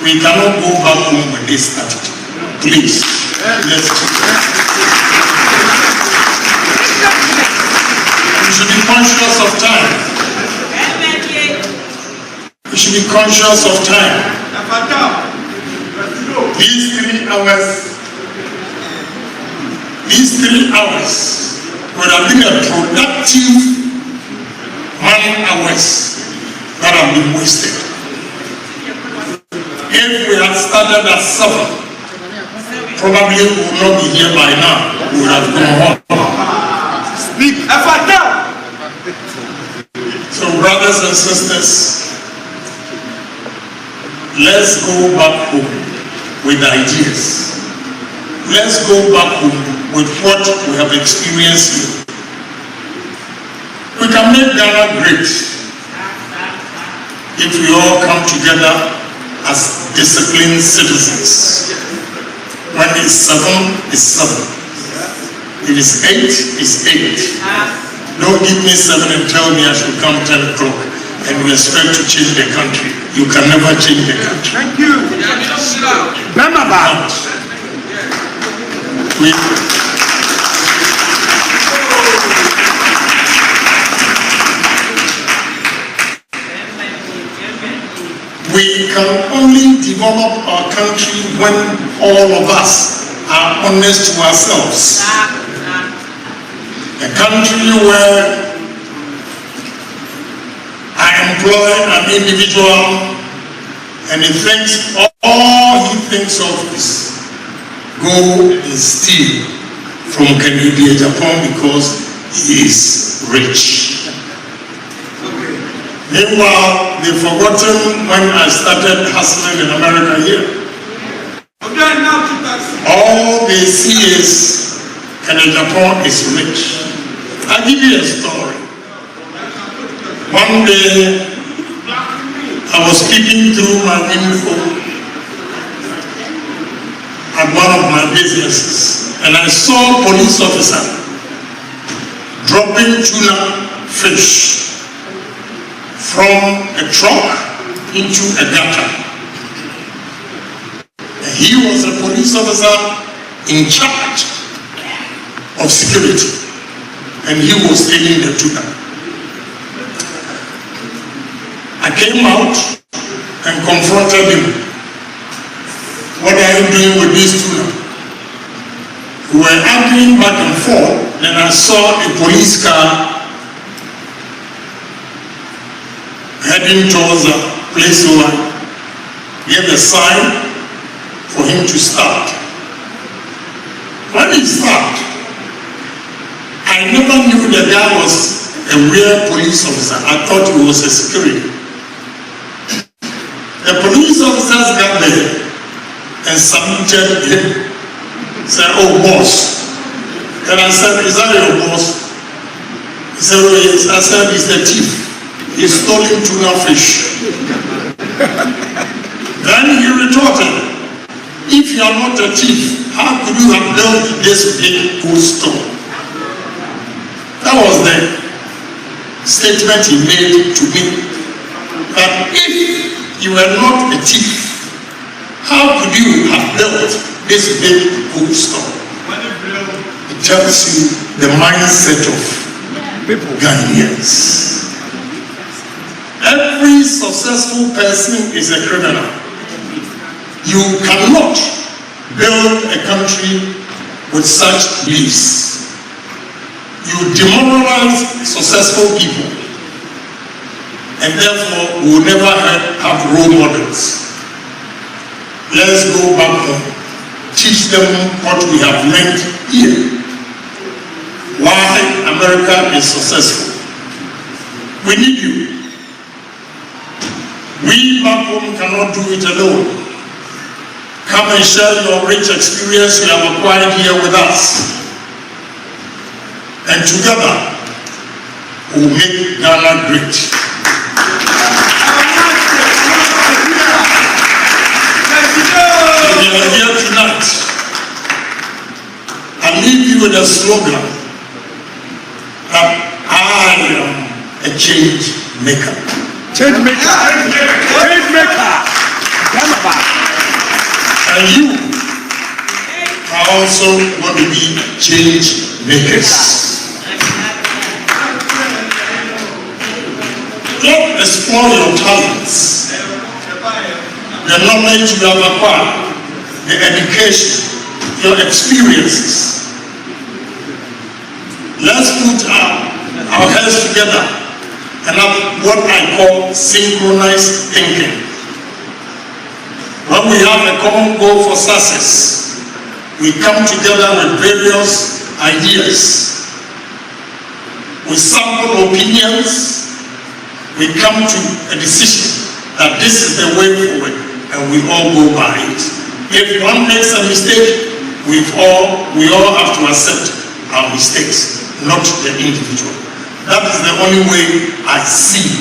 A: We cannot go back home with this attitude. Please, let's do. We should be conscious of time. We should be conscious of time. These 3 hours would have been a productive 1 hours that have been wasted. If we had started at 7, probably we would not be here by now. We would have gone home. Speak. So brothers and sisters, let's go back home with ideas. Let's go back home with what we have experienced here. We can make Ghana great if we all come together as disciplined citizens. When it's 7, it's 7. It is 8, it's 8. Don't give me 7 and tell me I should come 10 o'clock. and you expect to change the country. You can never change the country.
M: Thank you.
A: But we can only develop our country when all of us are honest to ourselves. A country where I employ an individual and he thinks all he thinks of is go and steal from Agyapong because he is rich. Meanwhile, they've forgotten when I started hustling in America here. All they see is Agyapong is rich. I'll give you a story. One day, I was peeping through my info at one of my businesses, and I saw a police officer dropping tuna fish from a truck into a gutter. And he was a police officer in charge of security, and he was taking the tuna. I came out and confronted him. What are you doing with this tuna? We were arguing back and forth, then I saw a police car heading towards a place where we gave a sign for him to start. When he started, I never knew the guy was a real police officer. I thought he was a security. The police officers got there and saluted him. Said, "Oh, boss." And I said, "Is that your boss?" He said, "Oh, yes." I said, "He's the thief. He's stolen tuna fish." Then he retorted, "If you are not a thief, how could you have built this big gold store?" That was the statement he made to me. That if you were not a thief, how could you have built this big gold store? It tells you the mindset of Ghanaians. Every successful person is a criminal. You cannot build a country with such beliefs. You demoralize successful people, and therefore we will never have role models. Let's go back home, teach them what we have learned here. Why America is successful. We need you. We back home cannot do it alone. Come and share your rich experience you have acquired here with us. And together, we'll make Ghana great. We are here tonight. I leave you with a slogan that I am a change maker.
M: Change maker. Change maker.
A: And you are also going to be change makers. Don't explore your talents, the knowledge you have acquired, the education, your experiences. Let's put our heads together and have what I call synchronized thinking. When we have a common goal for success, we come together with various ideas. We sample opinions. We come to a decision that this is the way forward, and we all go by it. If one makes a mistake, we all have to accept our mistakes, not the individual. That is the only way I see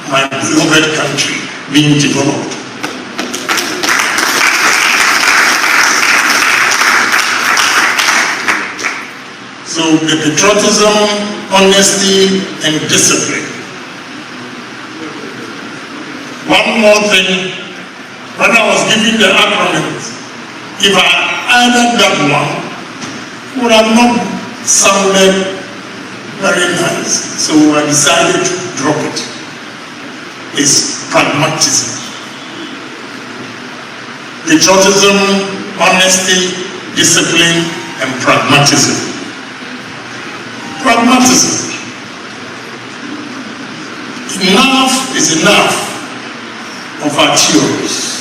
A: my beloved country being developed. So the patriotism, honesty, and discipline one more thing. When I was giving the acronym, if I added that one, it would have not sounded very nice. So I decided to drop it. It's pragmatism. Patriotism, honesty, discipline, and pragmatism. Pragmatism. Enough is enough of our theories.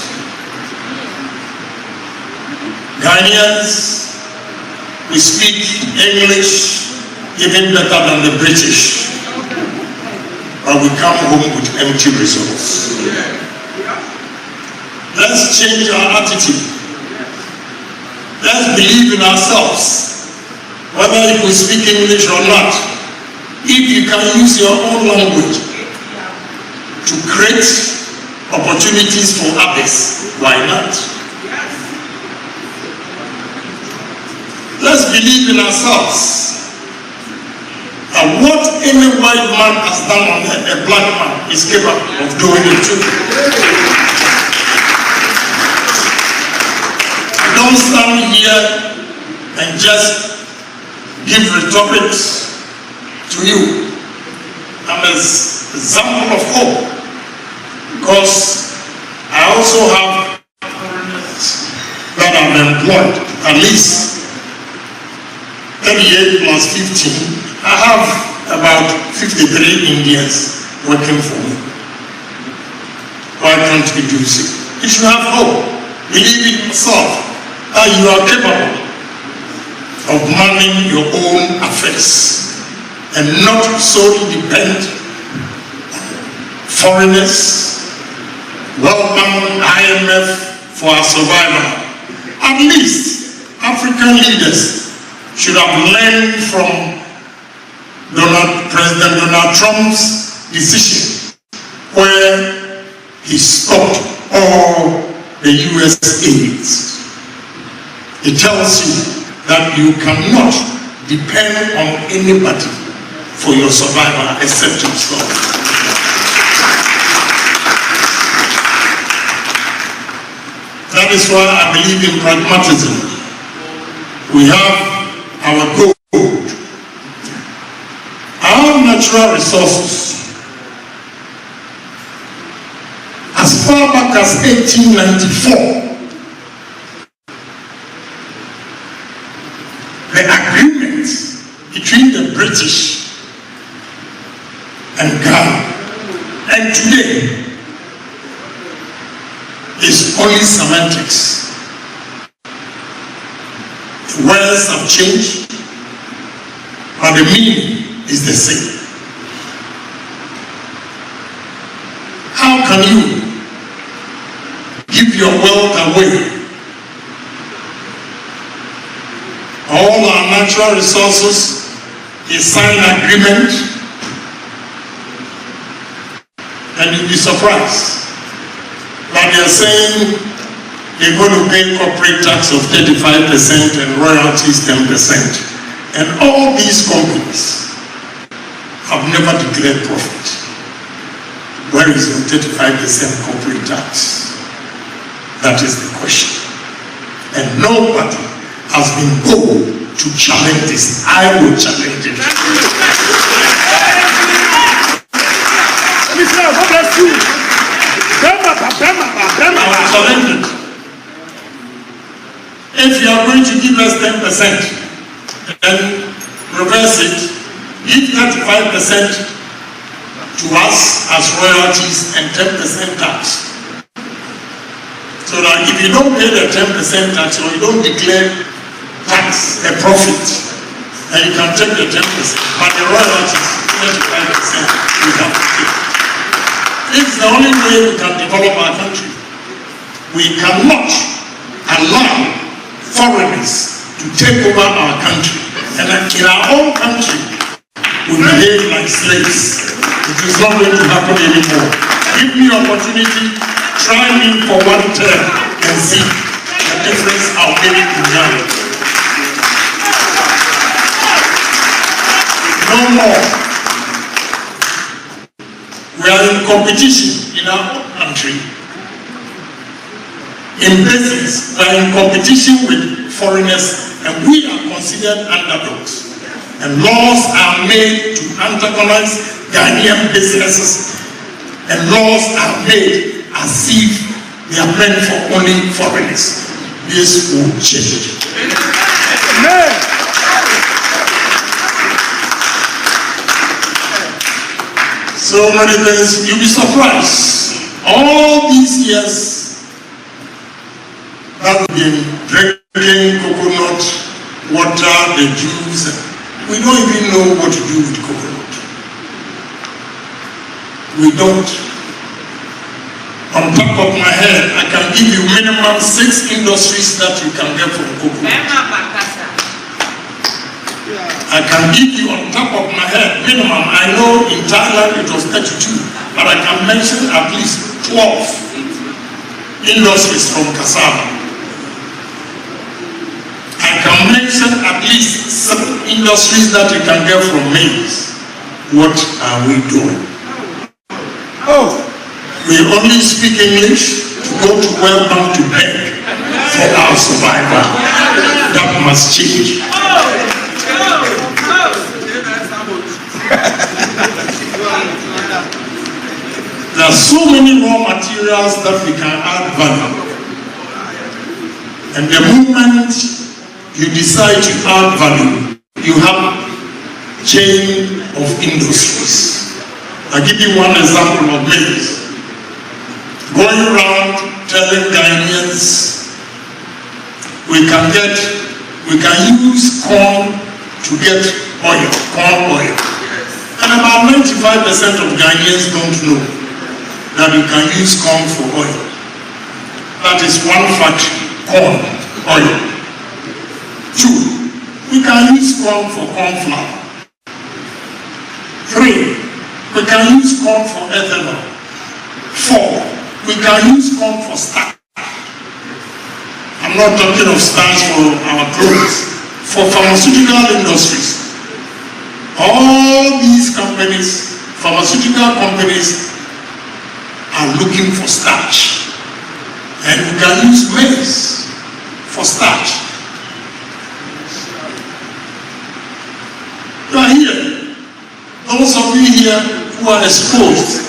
A: Ghanaians, we speak English even better than the British, but we come home with empty results. Let's change our attitude. Let's believe in ourselves, whether you speak English or not. If you can use your own language to create opportunities for others, why not? Let's believe in ourselves. And what any white man has done on a black man is capable of doing it too. Don't stand here and just give rhetorics to you. I'm an example of hope, because I also have that I'm employed, at least 38 plus 15. I have about 53 Indians working for me. Why can't we do so? You should have hope. Believe in yourself that you are capable of managing your own affairs and not solely depend on foreigners, welcome IMF for our survival. At least African leaders should have learned from President Donald Trump's decision, where he stopped all the US aid. It tells you that you cannot depend on anybody for your survival except yourself. That is why I believe in pragmatism. We have our gold, our natural resources. As far back as 1894, the agreement between the British and Ghana, and today, is only semantics. The words have changed, but the meaning is the same. How can you give your wealth away? All our natural resources, a signed agreement, and you'll be surprised that they're saying they're going to pay corporate tax of 35% and royalties 10%. And all these companies have never declared profit. Where is your 35% corporate tax? That is the question. And nobody has been bold to challenge this. I will challenge it.
M: Mr. God bless you.
A: I will challenge it. If you are going to give us 10%, then reverse it. Give 35% to us as royalties and 10% tax. So that if you don't pay the 10% tax or you don't declare tax a profit, then you can take the 10%. But the royalties, 35%, you have to pay. It's the only way we can develop our country. We cannot allow foreigners to take over our country. And in our own country, we behave like slaves. It is not going to happen anymore. Give me opportunity, try me for one term and see the difference I'll make in Ghana. No more. We are in competition in our country in business are in competition with foreigners, and we are considered underdogs. And laws are made to antagonize Ghanaian businesses, and laws are made as if they are meant for only foreigners. This will change.
M: Amen.
A: So many things, you'll be surprised. All these years that we've been drinking coconut water, the juice, we don't even know what to do with coconut. We don't. On top of my head, I can give you minimum 6 industries that you can get from coconut. I can give you on top of my head minimum. I know in Thailand it was 32, but I can mention at least 12 industries from cassava. I can mention at least 7 industries that you can get from maize. What are we doing?
M: Oh,
A: we only speak English to go to World Bank to beg for our survival. That must change. There are so many raw materials that we can add value. And the moment you decide to add value, you have chain of industries. I'll give you one example of maize. Going around telling Ghanaians we can use corn to get oil, corn oil. And about 95% of Ghanaians don't know that you can use corn for oil. That is one factory, corn oil. 2, we can use corn for corn flour. 3, we can use corn for ethanol. 4, we can use corn for starch. I'm not talking of starch for our clothes. For pharmaceutical industries, all these companies, pharmaceutical companies, are looking for starch. And we can use maize for starch. You are here. Those of you here who are exposed,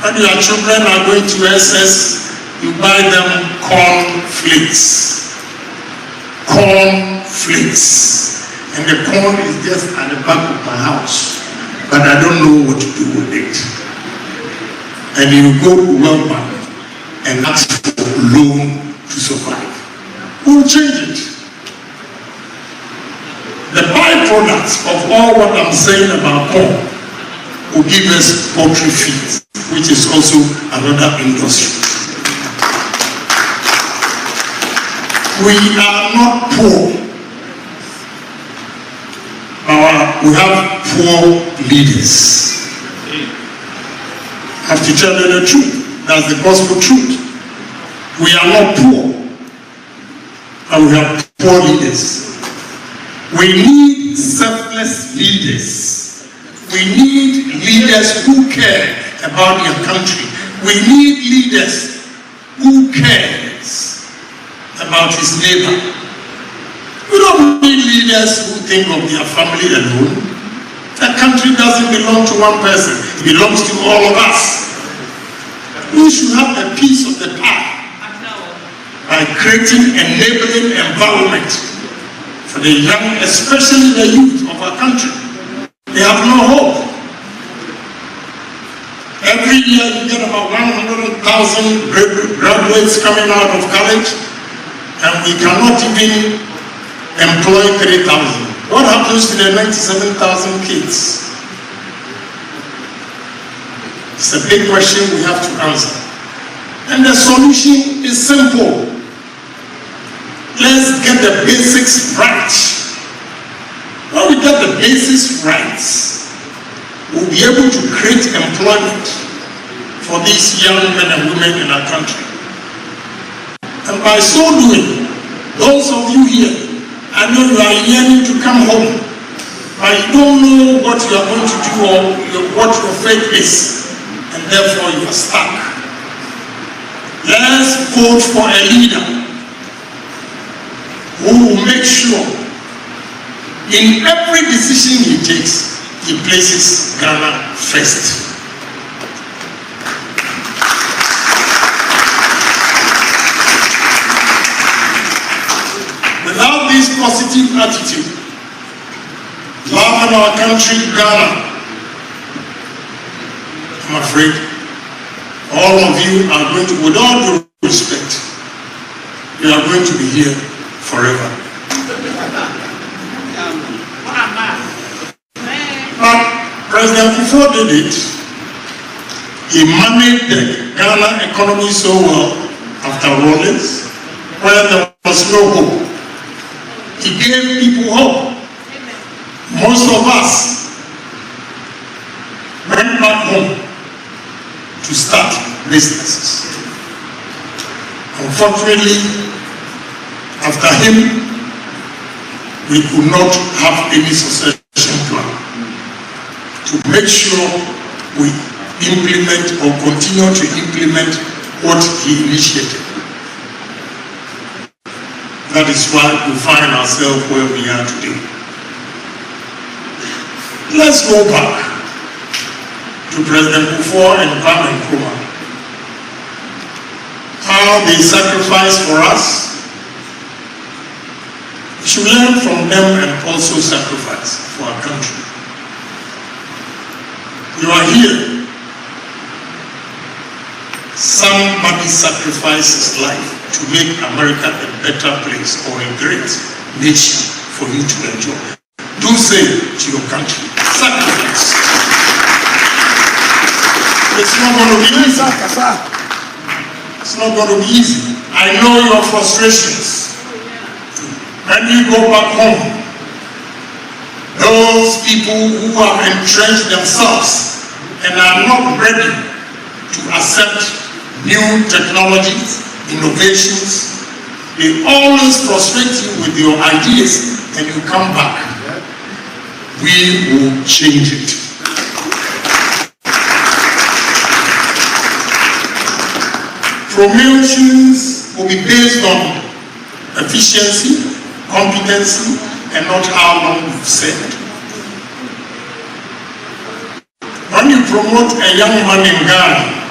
A: when your children are going to SS, you buy them corn flakes. Corn flakes. And the corn is just at the back of my house. But I don't know what to do with it. And you go to World Bank and ask for a loan to survive. We'll change it. The byproducts of all what I'm saying about corn will give us poultry feed, which is also another industry. We are not poor. We have poor leaders. I have to tell you the truth. That's the gospel truth. We are not poor, and we have poor leaders. We need selfless leaders. We need leaders who care about their country. We need leaders who cares about his neighbor. We don't need leaders who think of their family alone. The country doesn't belong to one person. It belongs to all of us. We should have a piece of the pie by creating an enabling environment for the young, especially the youth of our country. They have no hope. Every year you get about 100,000 graduates coming out of college, and we cannot even employ 3,000. What happens to the 97,000 kids? It's a big question we have to answer. And the solution is simple. Let's get the basics right. When we get the basics right, we'll be able to create employment for these young men and women in our country. And by so doing, those of you here, I know you are yearning to come home, but you don't know what you are going to do or what your fate is, and therefore you are stuck. Let's vote for a leader who will make sure in every decision he takes, he places Ghana first. Without this positive attitude, love in our country, Ghana, I'm afraid all of you are going to, with all due respect, you are going to be here forever. But President Kufuor did it. He managed the Ghana economy so well after Rawlings, where there was no hope. He gave people hope. Most of us went back home to start businesses. Unfortunately, after him, we could not have any succession plan to make sure we implement or continue to implement what he initiated. That is why we find ourselves where we are today. Let's go back to President Kufuor and Kwame Nkrumah. How they sacrificed for us. We should learn from them and also sacrifice for our country. You are here. Somebody sacrifices life to make America a better place or a great nation for you to enjoy. Do say to your country, sacrifice. It's not going to be easy. It's not going to be easy. I know your frustrations. When you go back home, those people who have entrenched themselves and are not ready to accept new technologies, innovations, they always frustrate you with your ideas, and you come back. We will change it. Promotions will be based on efficiency, competency, and not how long you've served. When you promote a young man in Ghana,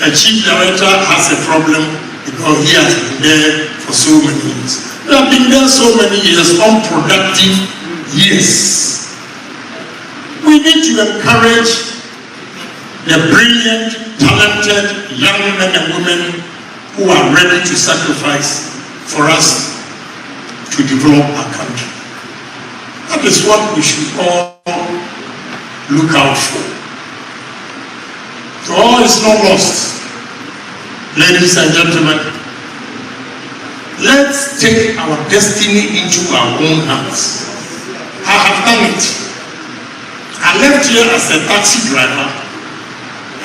A: a chief director has a problem because he has been there for so many years. They have been there so many years, unproductive years. We need to encourage the brilliant, talented young men and women who are ready to sacrifice for us to develop our country. That is what we should all look out for. So all is not lost. Ladies and gentlemen, let's take our destiny into our own hands. I have done it. I left here as a taxi driver,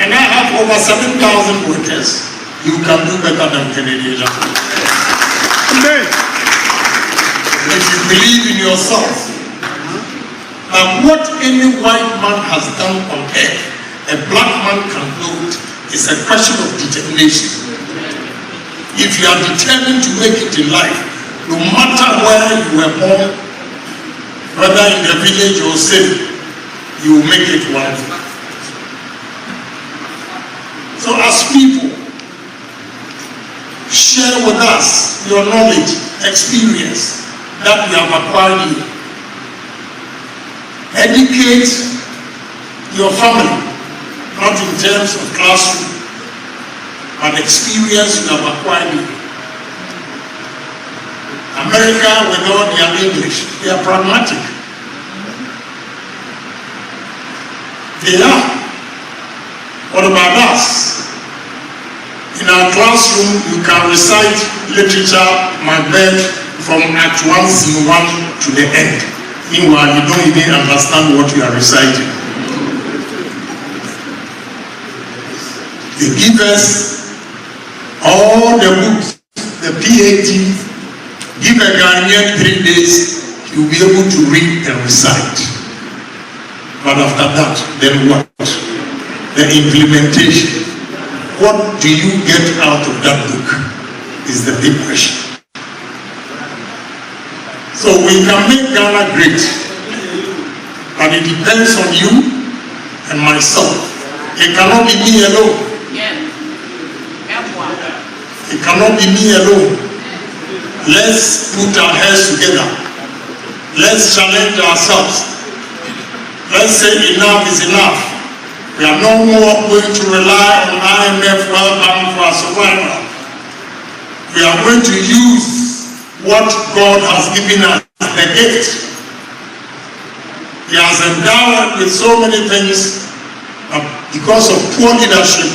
A: and I have over 7,000 workers. You can do better than Kennedy Agyapong. If you believe in yourself, that what any white man has done on earth, a black man can do it. It's a question of determination. If you are determined to make it in life, no matter where you were born, whether in the village or city, you will make it one. So as people, share with us your knowledge, experience that you have acquired here. Educate your family, not in terms of classroom, but experience you have acquired here. America, with all their English, they are pragmatic. They are. What about us? In our classroom, you can recite literature, Macbeth, from Act 1, Scene 1 to the end. Meanwhile, you don't even understand what you are reciting. They give us all the books, the PhD. Give a Ghanaian 3 days, you'll be able to read and recite. But after that, then what? The implementation. What do you get out of that book is the big question. So we can make Ghana great, but it depends on you and myself. It cannot be me alone. It cannot be me alone. Let's put our heads together. Let's challenge ourselves. Let's say enough is enough. We are no more going to rely on IMF World Bank for our survival. We are going to use what God has given us, the gift. He has endowed with so many things, but because of poor leadership,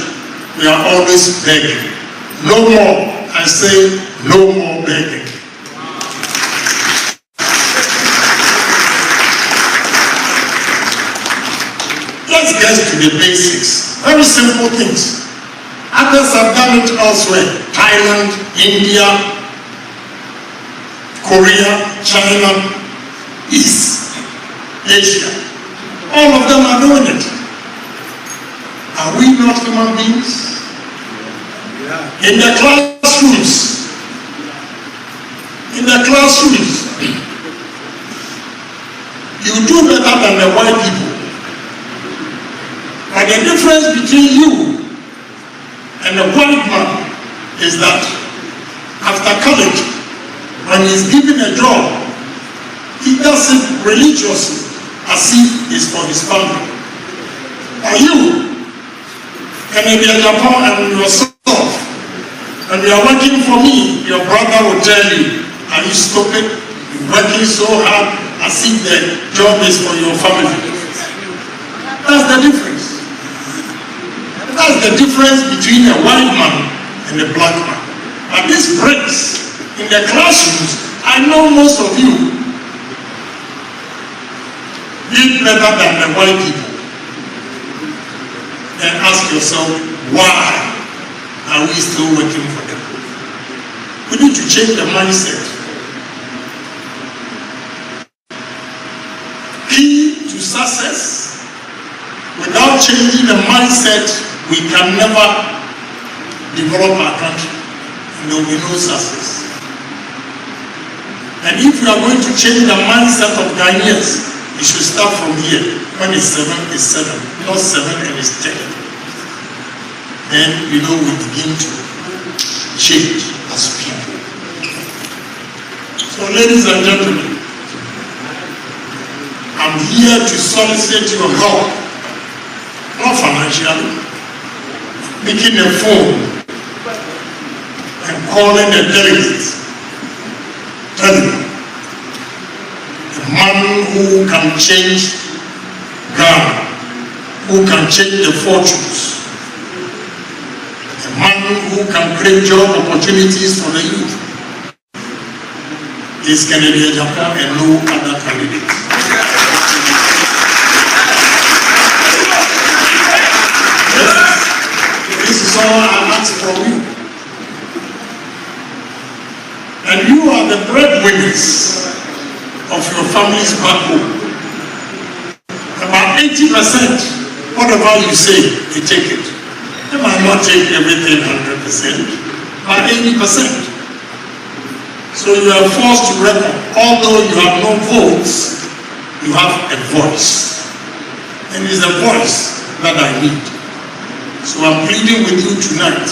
A: we are always begging. No more, I say, no more begging. Let's get to the basics. Very simple things. Others have done it elsewhere. Thailand, India, Korea, China, East Asia. All of them are doing it. Are we not human beings? In the classrooms, you do better than the white people. But the difference between you and the white man is that after college, when he's given a job, he does it religiously as if it's for his family. Or you, and maybe Agyapong and yourself, when you are working for me, your brother will tell you, are you stupid? You're working so hard as if the job is for your family. That's the difference. That's the difference between a white man and a black man. But this breaks in the classrooms. I know most of you did better than the white people. Then ask yourself, why are we still working for them? We need to change the mindset. Key to success. Without changing the mindset, we can never develop our country. And there will be no success. And if you are going to change the mindset of Ghanaians, you should start from here. When it's 7, it's 7. Not 7 and it's 10. Then, we begin to change as people. So, ladies and gentlemen, I'm here to solicit your help. Not financially. Making a phone and calling the delegates. Telling them, the man who can change Ghana, who can change the fortunes, a man who can create job opportunities for the youth, is Kennedy Agyapong and no other candidate. This is all I ask from you. And you are the breadwinners of your families back home. About 80%, whatever you say, they take it. They might not take everything 100%, but 80%. So you are forced to reckon. Although you have no votes, you have a voice. And it's a voice that I need. So I'm pleading with you tonight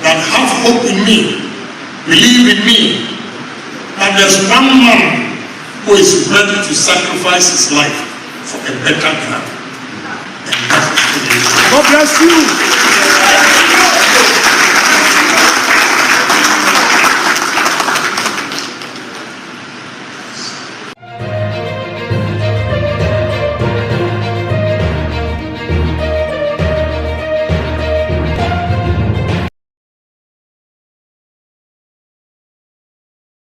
A: that have hope in me, believe in me, that there's one man who is ready to sacrifice his life for a better Ghana. God bless you.